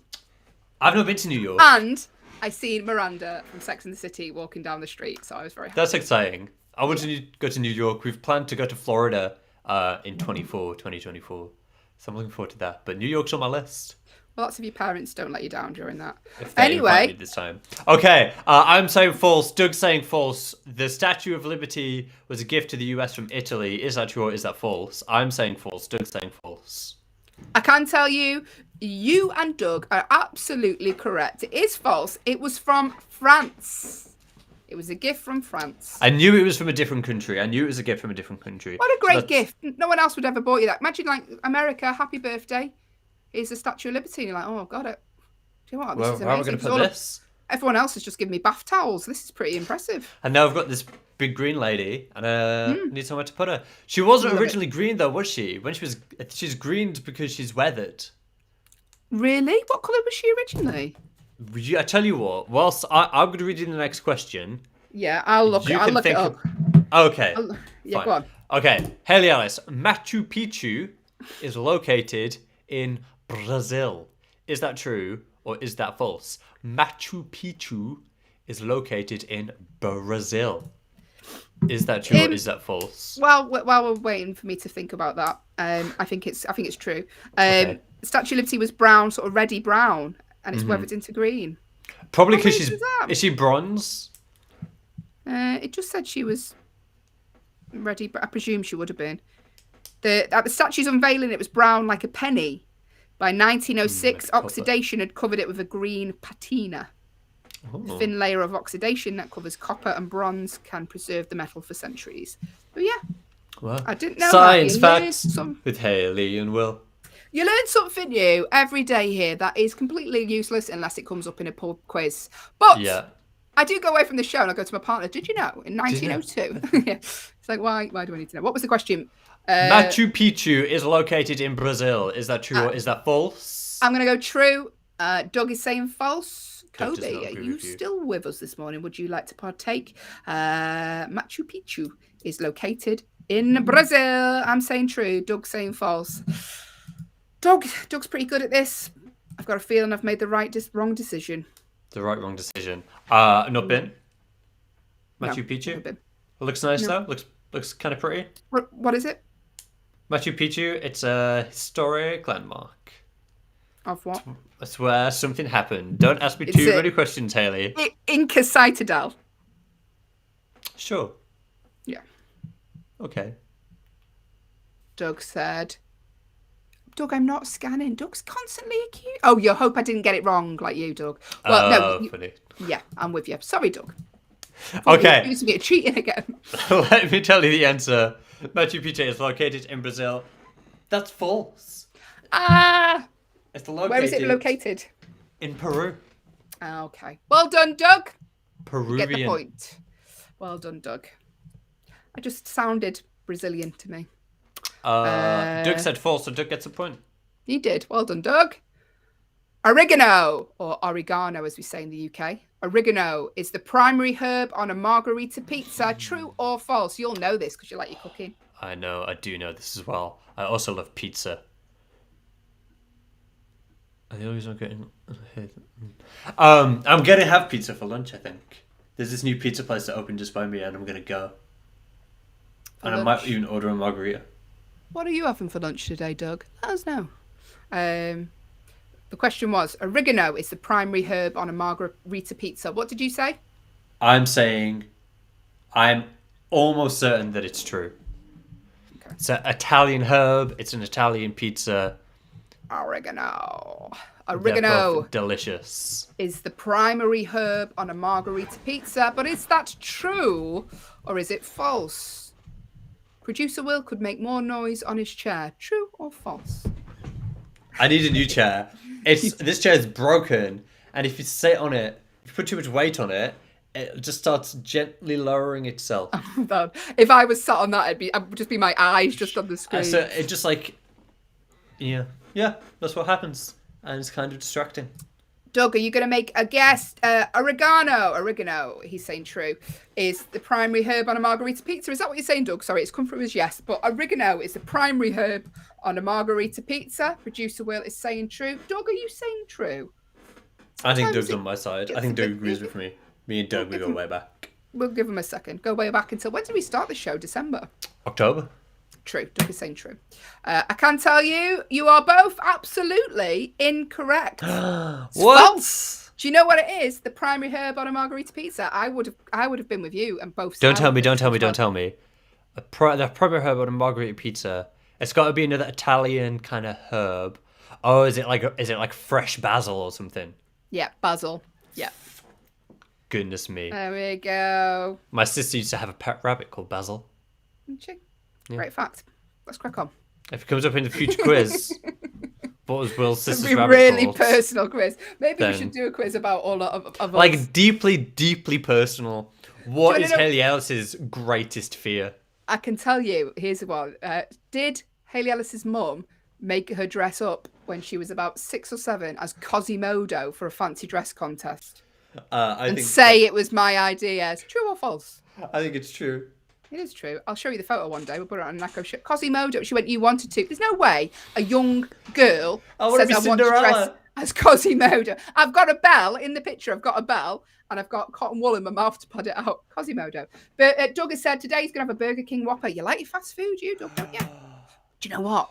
I've not been to New York. And I seen Miranda from Sex and the City walking down the street, so I was very happy. That's exciting. I want to go to New York. We've planned to go to Florida in 2024. So I'm looking forward to that. But New York's on my list. Well, lots of your parents don't let you down during that. If they invite me this time. Okay, I'm saying false. Doug's saying false. The Statue of Liberty was a gift to the US from Italy. Is that true or is that false? I'm saying false. Doug's saying false. I can tell you, you and Doug are absolutely correct. It is false. It was from France. It was a gift from France. I knew it was from a different country. What a great gift. No one else would ever bought you that. Imagine, like, America, happy birthday. Here's the Statue of Liberty. And you're like, oh, I've got it. Do you know what? This is amazing. Where are we going to put this? Everyone else has just given me bath towels. This is pretty impressive. And now I've got this big green lady, and I need somewhere to put her. She wasn't originally green, though, was she? She's greened because she's weathered. Really? What colour was she originally? I tell you what, whilst I'm going to read you the next question. Yeah, I'll look it up. Okay. Yeah, go on. Okay, Hayley Ellis. Machu Picchu is located in Brazil. Is that true or is that false? Machu Picchu is located in Brazil. Is that true or is that false? Well, while we're waiting for me to think about that, I think it's true. Okay. Statue of Liberty was brown, sort of reddy brown, and it's weathered into green. Probably because is she bronze? It just said she was ready, but I presume she would have been. At the statue's unveiling, it was brown like a penny. By 1906, oxidation had covered it with a green patina. The thin layer of oxidation that covers copper and bronze can preserve the metal for centuries. But yeah, well, I didn't know science that. facts with Hayley and Will. You learn something new every day here that is completely useless unless it comes up in a pub quiz. But Yeah. I do go away from the show and I go to my partner. Did you know in 1902? Yeah. It's like, why do I need to know? What was the question? Machu Picchu is located in Brazil. Is that true or is that false? I'm going to go true. Doug is saying false. Doug does Kobe, not are agree you with you. still with us this morning? Would you like to partake? Machu Picchu is located in Brazil. I'm saying true. Doug's saying false. Doug's pretty good at this. I've got a feeling I've made the wrong decision. The wrong decision. Not been. No, Machu Picchu. never been. It looks nice No. though. Looks kind of pretty. What is it? Machu Picchu. It's a historic landmark. Of what? That's where something happened. Don't ask me It's too a- many questions, Hayley. Inca Citadel. Sure. Yeah. Okay. Doug said. Doug, I'm not scanning. Doug's constantly accused. Oh, you hope I didn't get it wrong, like you, Doug. Well, no. Funny. Yeah, I'm with you. Sorry, Doug. Okay. Accusing me of cheating again. Let me tell you the answer. Machu Picchu is located in Brazil. That's false. It's located. Where is it located? In Peru. Okay. Well done, Doug. Peruvian. Get the point. Well done, Doug. I just sounded Brazilian to me. Doug said false, so Doug gets a point. You did. Well done, Doug. Oregano, or oregano as we say in the UK. Oregano is the primary herb on a margarita pizza. True or false? You'll know this because you like your cooking. I know, I do know this as well. I also love pizza. Are the only reason I'm getting... I'm gonna have pizza for lunch, I think. There's this new pizza place that opened just by me and I'm gonna go. For And I lunch? might even order a margarita. What are you having for lunch today, Doug? Let us know. The question was, oregano is the primary herb on a margarita pizza. What did you say? I'm saying... I'm almost certain that it's true. Okay. It's an Italian herb. It's an Italian pizza. Oregano. They're Oregano both delicious. is the primary herb on a margarita pizza. But is that true or is it false? Producer Will could make more noise on his chair. True or false? I need a new chair. This chair is broken, and if you sit on it, if you put too much weight on it, it just starts gently lowering itself. If I was sat on that, it would just be my eyes just on the screen. So it just like, yeah, that's what happens, and it's kind of distracting. Doug, are you going to make a guess? Oregano, he's saying true, is the primary herb on a margarita pizza. Is that what you're saying, Doug? Sorry, it's come through as yes. But oregano is the primary herb on a margarita pizza. Producer Will is saying true. Doug, are you saying true? I think Sometimes Doug's on my side. I think Doug agrees with me. Me and Doug, we go way back. We'll give him a second. Go way back until when did we start the show? December. October. True. Doug is saying true. I can tell you, you are both absolutely incorrect. It's What? false. Do you know what it is? The primary herb on a margarita pizza. I would have been with you and both. Don't tell me. sounded Don't tell well. me. The primary herb on a margarita pizza. It's got to be another Italian kind of herb. Oh, is it like fresh basil or something? Yeah, basil. Yeah. Goodness me. There we go. My sister used to have a pet rabbit called Basil. Great fact. Let's crack on. If it comes up in the future quiz, what was Will's sister's It'd be rabbit really called? personal quiz. Maybe we Then- should do a quiz about all of Like us. deeply, deeply personal. What Do you is know- Hayley Ellis's greatest fear? I can tell you. Here's one. Did Hayley Ellis's mum make her dress up when she was about 6 or 7 as Quasimodo for a fancy dress contest? I And say it was my idea. Is true or false? I think it's true. It is true. I'll show you the photo one day. We'll put it on an Echo show. Quasimodo. She went, you wanted to. There's no way a young girl I wanna says be I want to dress Cinderella." as Quasimodo. I've got a bell in the picture. I've got a bell and I've got cotton wool in my mouth to pad it out. Quasimodo. But Doug has said today he's going to have a Burger King Whopper. You like your fast food, you, Doug, don't you? Do you know what?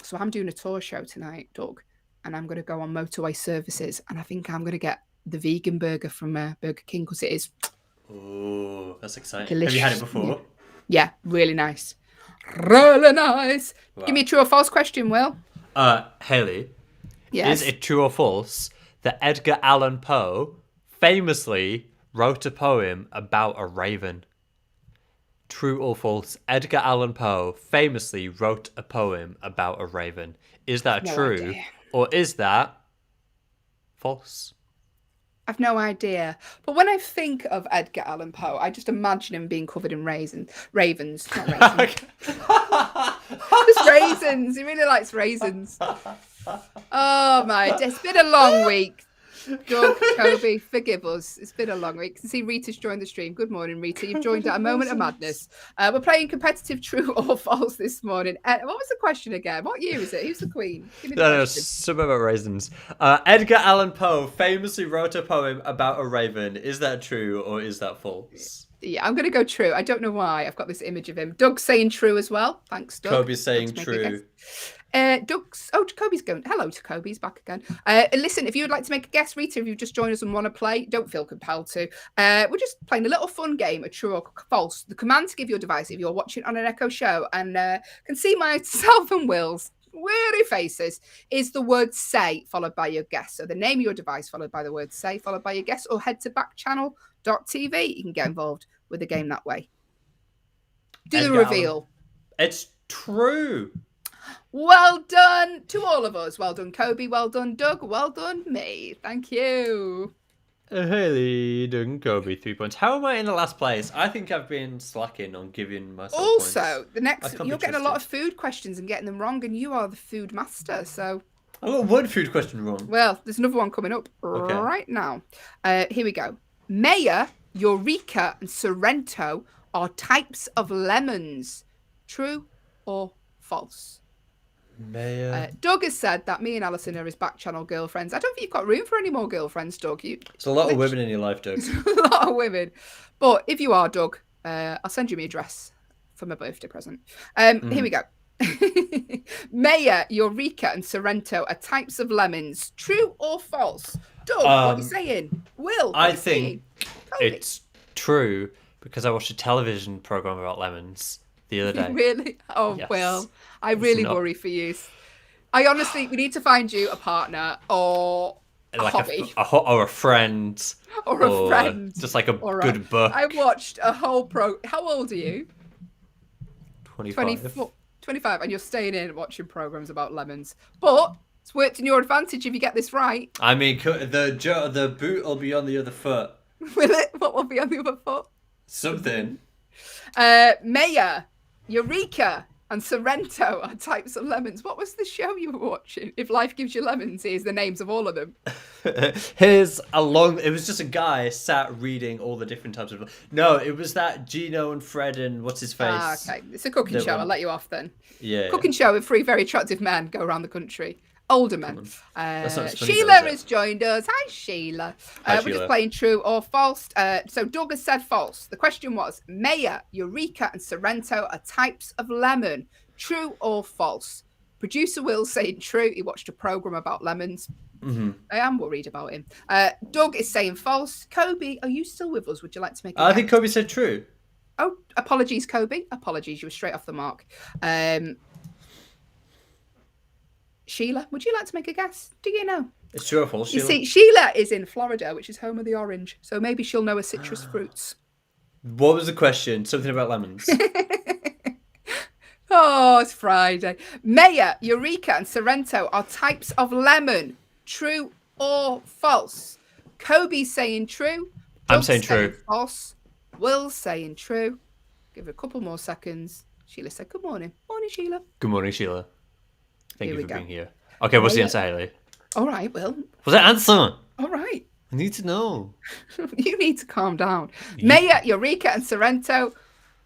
So I'm doing a tour show tonight, Doug, and I'm going to go on motorway services and I think I'm going to get the vegan burger from Burger King because it is... Oh, that's exciting. Delicious. Have you had it before? Yeah, really nice. Really nice. Wow. Give me a true or false question, Will. Hayley, Yes. is it true or false that Edgar Allan Poe famously wrote a poem about a raven? True or false? Edgar Allan Poe famously wrote a poem about a raven. Is that No true idea. or is that false? I've no idea. But when I think of Edgar Allan Poe, I just imagine him being covered in ravens, not raisins. Just raisins. He really likes raisins. Oh my! It's been a long week. Doug, Kobe, forgive us. It's been a long week. I can see Rita's joined the stream. Good morning, Rita. You've joined at a moment of madness. We're playing competitive true or false this morning. What was the question again? What year is it? Who's the queen? Give me the No, question. something about raisins. Edgar Allan Poe famously wrote a poem about a raven. Is that true or is that false? Yeah, I'm going to go true. I don't know why. I've got this image of him. Doug's saying true as well. Thanks, Doug. Kobe's saying Doug's making a true. Jacoby's going. Hello, Jacoby's back again. Listen, if you would like to make a guess, Rita, if you've just joined us and want to play, don't feel compelled to. We're just playing a little fun game of true or false. The command to give your device if you're watching on an Echo show and can see myself and Will's weary faces is the word say followed by your guess. So the name of your device followed by the word say followed by your guess, or head to backchannel.tv. You can get involved with the game that way. Do the reveal. It's true. Well done to all of us. Well done, Kobe. Well done, Doug. Well done, me. Thank you. Hayley, Doug, Kobe, 3 points. How am I in the last place? I think I've been slacking on giving myself Also, points. the next, can't you're be getting a lot of trusted. food questions and getting them wrong, and you are the food master. So, I got one food question wrong. well, there's another one coming up right now. Here we go. Maya, Eureka, and Sorrento are types of lemons. True or false? Mayor. Doug has said that me and Allyson are his back channel girlfriends. I don't think you've got room for any more girlfriends, Doug. There's a lot of women in your life, Doug. a lot of women. But if you are, Doug, I'll send you my address for my birthday present. Here we go. Maya, Eureka, and Sorrento are types of lemons. True or false? Doug, what are you saying? Will, I think it's true because I watched a television program about lemons the other day. Really? Oh, Yes. Will, I really worry for you. I honestly, we need to find you a partner or a Like hobby. or a friend. Or a friend. Just like a Or good book. I watched a whole How old are you? 25. 25, and you're staying in watching programs about lemons. But it's worked in your advantage if you get this right. I mean, the boot will be on the other foot. Will it? What will be on the other foot? Something. Maya, Eureka, and Sorrento are types of lemons. What was the show you were watching? If Life Gives You Lemons, here's the names of all of them. It was just a guy sat reading all the different types of. No, it was that Gino and Fred and what's his face. Okay. It's a cooking show. I'll let you off then. Yeah. Cooking show with 3 very attractive men go around the country. Older men. That's not as funny, Sheila though, is it? has joined us. Hi, Sheila. Hi, We're Sheila. just playing true or false. So Doug has said false. The question was, Maya, Eureka, and Sorrento are types of lemon. True or false? Producer Will saying true. He watched a program about lemons. Mm-hmm. I am worried about him. Doug is saying false. Kobe, are you still with us? Would you like to make a I guess? think Kobe said true. Oh, apologies, Kobe. Apologies. You were straight off the mark. Sheila, would you like to make a guess? Do you know? It's true or false, You Sheila? see, Sheila is in Florida, which is home of the orange. So maybe she'll know her citrus fruits. What was the question? Something about lemons. Oh, it's Friday. Maya, Eureka, and Sorrento are types of lemon. True or false? Kobe's saying true. I'm Doug's saying true. False. Will's saying true. Give it a couple more seconds. Sheila said, good morning. Morning, Sheila. Good morning, Sheila. Thank Here you we for go. being here. Okay, what's the Maya- answer, Hayley? All right, Will. What's the answer? All right. I need to know. You need to calm down. Maya, Eureka, and Sorrento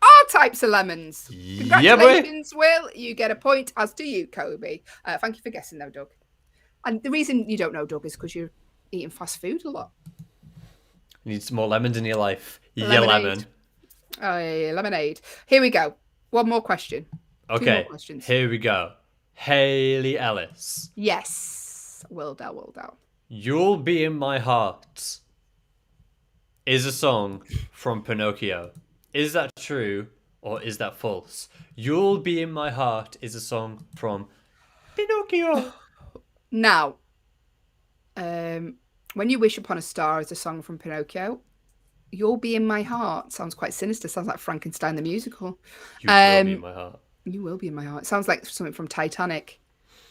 are types of lemons. Yeah, boy. Congratulations, Will. You get a point, as do you, Kobe. Thank you for guessing, though, Doug. And the reason you don't know, Doug, is because you're eating fast food a lot. You need some more lemons in your life. Yeah, Lemonade. lemon. Oh, yeah, lemonade. Here we go. One more question. 2 more Okay, questions. here we go. Hayley Ellis. Yes. Will down. You'll Be in My Heart is a song from Pinocchio. Is that true or is that false? You'll Be in My Heart is a song from Pinocchio. Now, When You Wish Upon a Star is a song from Pinocchio. You'll Be in My Heart. Sounds quite sinister. Sounds like Frankenstein the musical. You will be in my heart. You Will Be in My Heart. Sounds like something from Titanic.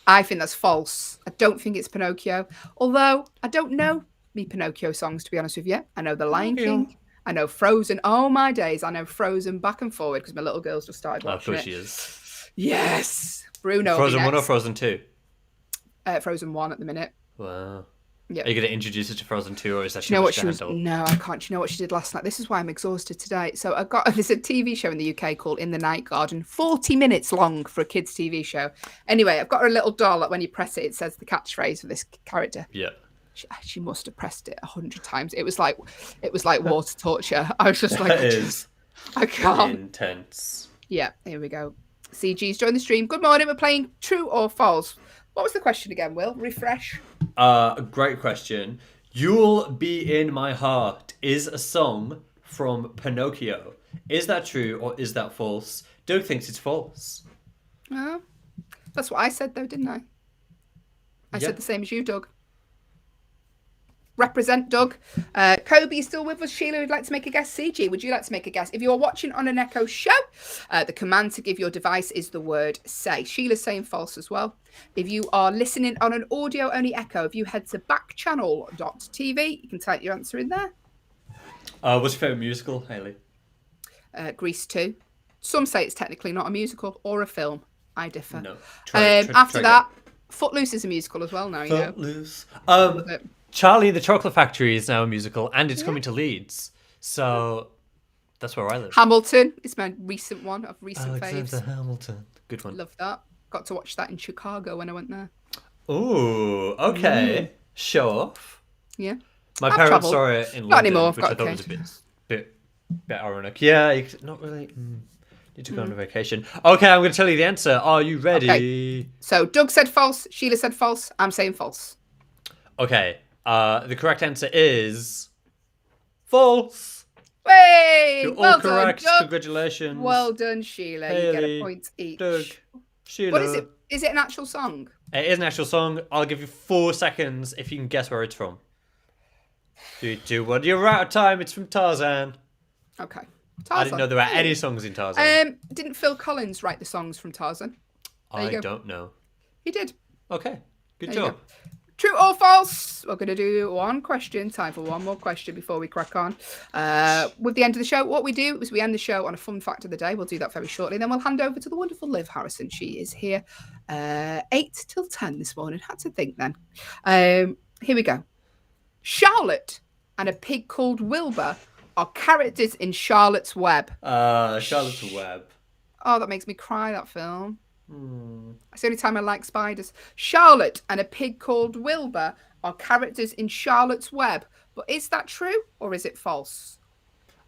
I think that's false. I don't think it's Pinocchio. Although, I don't know me Pinocchio songs, to be honest with you. I know The Lion King. I know Frozen. Oh, my days. I know Frozen back and forward because my little girl's just started watching Of course it. she is. Yes. Bruno. Frozen 1 or Frozen 2? Frozen 1 at the minute. Wow. Yeah. Are you going to introduce her to Frozen 2 or is that Do you know too what much she to was? handle? No, I can't. Do you know what she did last night? This is why I'm exhausted today. So there's a TV show in the UK called In the Night Garden, 40 minutes long for a kids' TV show. Anyway, I've got her a little doll that when you press it, it says the catchphase for this character. Yeah. She must have pressed it 100 times. It was like water torture. I was just like, That is I can't. intense. Yeah, here we go. CG's joined the stream. Good morning. We're playing True or False. What was the question again, Will? Refresh. Great question. You'll Be in My Heart is a song from Pinocchio. Is that true or is that false? Doug thinks it's false. Oh, that's what I said, though, didn't I? I Yeah. said the same as you, Doug. Represent, Doug. Kobe is still with us. Sheila would like to make a guess. CG, would you like to make a guess? If you're watching on an Echo show, the command to give your device is the word say. Sheila's saying false as well. If you are listening on an audio-only Echo, if you head to backchannel.tv, you can type your answer in there. What's your favourite musical, Hayley? Grease 2. Some say it's technically not a musical or a film. I differ. No. After that, Footloose is a musical as well now, you know. Footloose. Love it. Charlie and the Chocolate Factory is now a musical and it's coming to Leeds. So that's where I live. Hamilton is my recent one of recent Alexander faves. Hamilton. Good one. Love that. Got to watch that in Chicago when I went there. Ooh, okay. Show off. Yeah. My I've parents travelled. saw it in Not London, anymore, I've which I got thought a was a bit ironic. Yeah, not really. Need to go on a vacation. Okay, I'm going to tell you the answer. Are you ready? Okay. So Doug said false. Sheila said false. I'm saying false. Okay. The correct answer is false. Hey! You're all Well correct. done, Doug. Congratulations. Well done, Sheila. You get Hayley, a point each. Doug, Sheila. What is it? Is it an actual song? It is an actual song. I'll give you 4 seconds if you can guess where it's from. 3, 2, 1. You're out of time. It's from Tarzan. Okay. Tarzan. I didn't know there were any songs in Tarzan. Didn't Phil Collins write the songs from Tarzan? There you I go. don't know. He did. Okay. Good There you job. go. True or false? We're going to do one question. Time for one more question before we crack on. With the end of the show, what we do is we end the show on a fun fact of the day. We'll do that very shortly. Then we'll hand over to the wonderful Liv Harrison. She is here 8 till 10 this morning. Had to think then. Here we go. Charlotte and a pig called Wilbur are characters in Charlotte's Web. Charlotte's Web. Oh, that makes me cry, that film. That's the only time I like spiders. Charlotte and a pig called Wilbur are characters in Charlotte's Web. But is that true or is it false?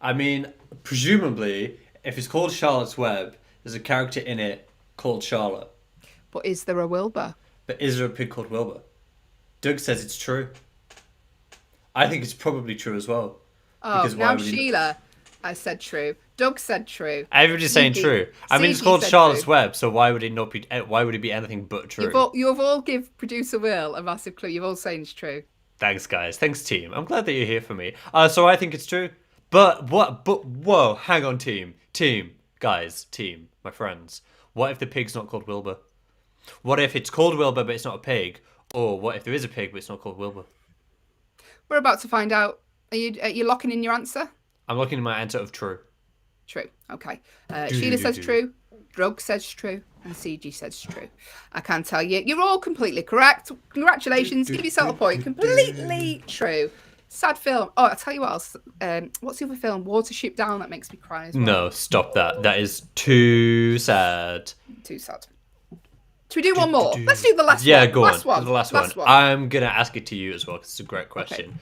I mean, presumably, if it's called Charlotte's Web, there's a character in it called Charlotte. But is there a Wilbur? But is there a pig called Wilbur? Doug says it's true. I think it's probably true as well. Oh, Because why now would he- Sheila has said true. Doug said true. Everybody's saying CG true. I mean, it's CG called said Charlotte's true. Web, so why would it not be? Why would it be anything but true? You've all give producer Will a massive clue. You've all saying it's true. Thanks, guys. Thanks, team. I'm glad that you're here for me. So I think it's true. But what? But whoa, hang on, team, guys, my friends. What if the pig's not called Wilbur? What if it's called Wilbur but it's not a pig? Or what if there is a pig but it's not called Wilbur? We're about to find out. Are you locking in your answer? I'm looking at my answer of true. True. Okay. Sheila says true. Doug says true. And CG says true. I can tell you, you're all completely correct. Congratulations. Give yourself a point. Completely true. Sad film. Oh, I'll tell you what else. What's the other film? Watership Down. That makes me cry as well. No, stop that. That is too sad. Too sad. Should we do one more? Let's do the last one. Yeah, go on. Last one. The last one. I'm going to ask it to you as well because it's a great question.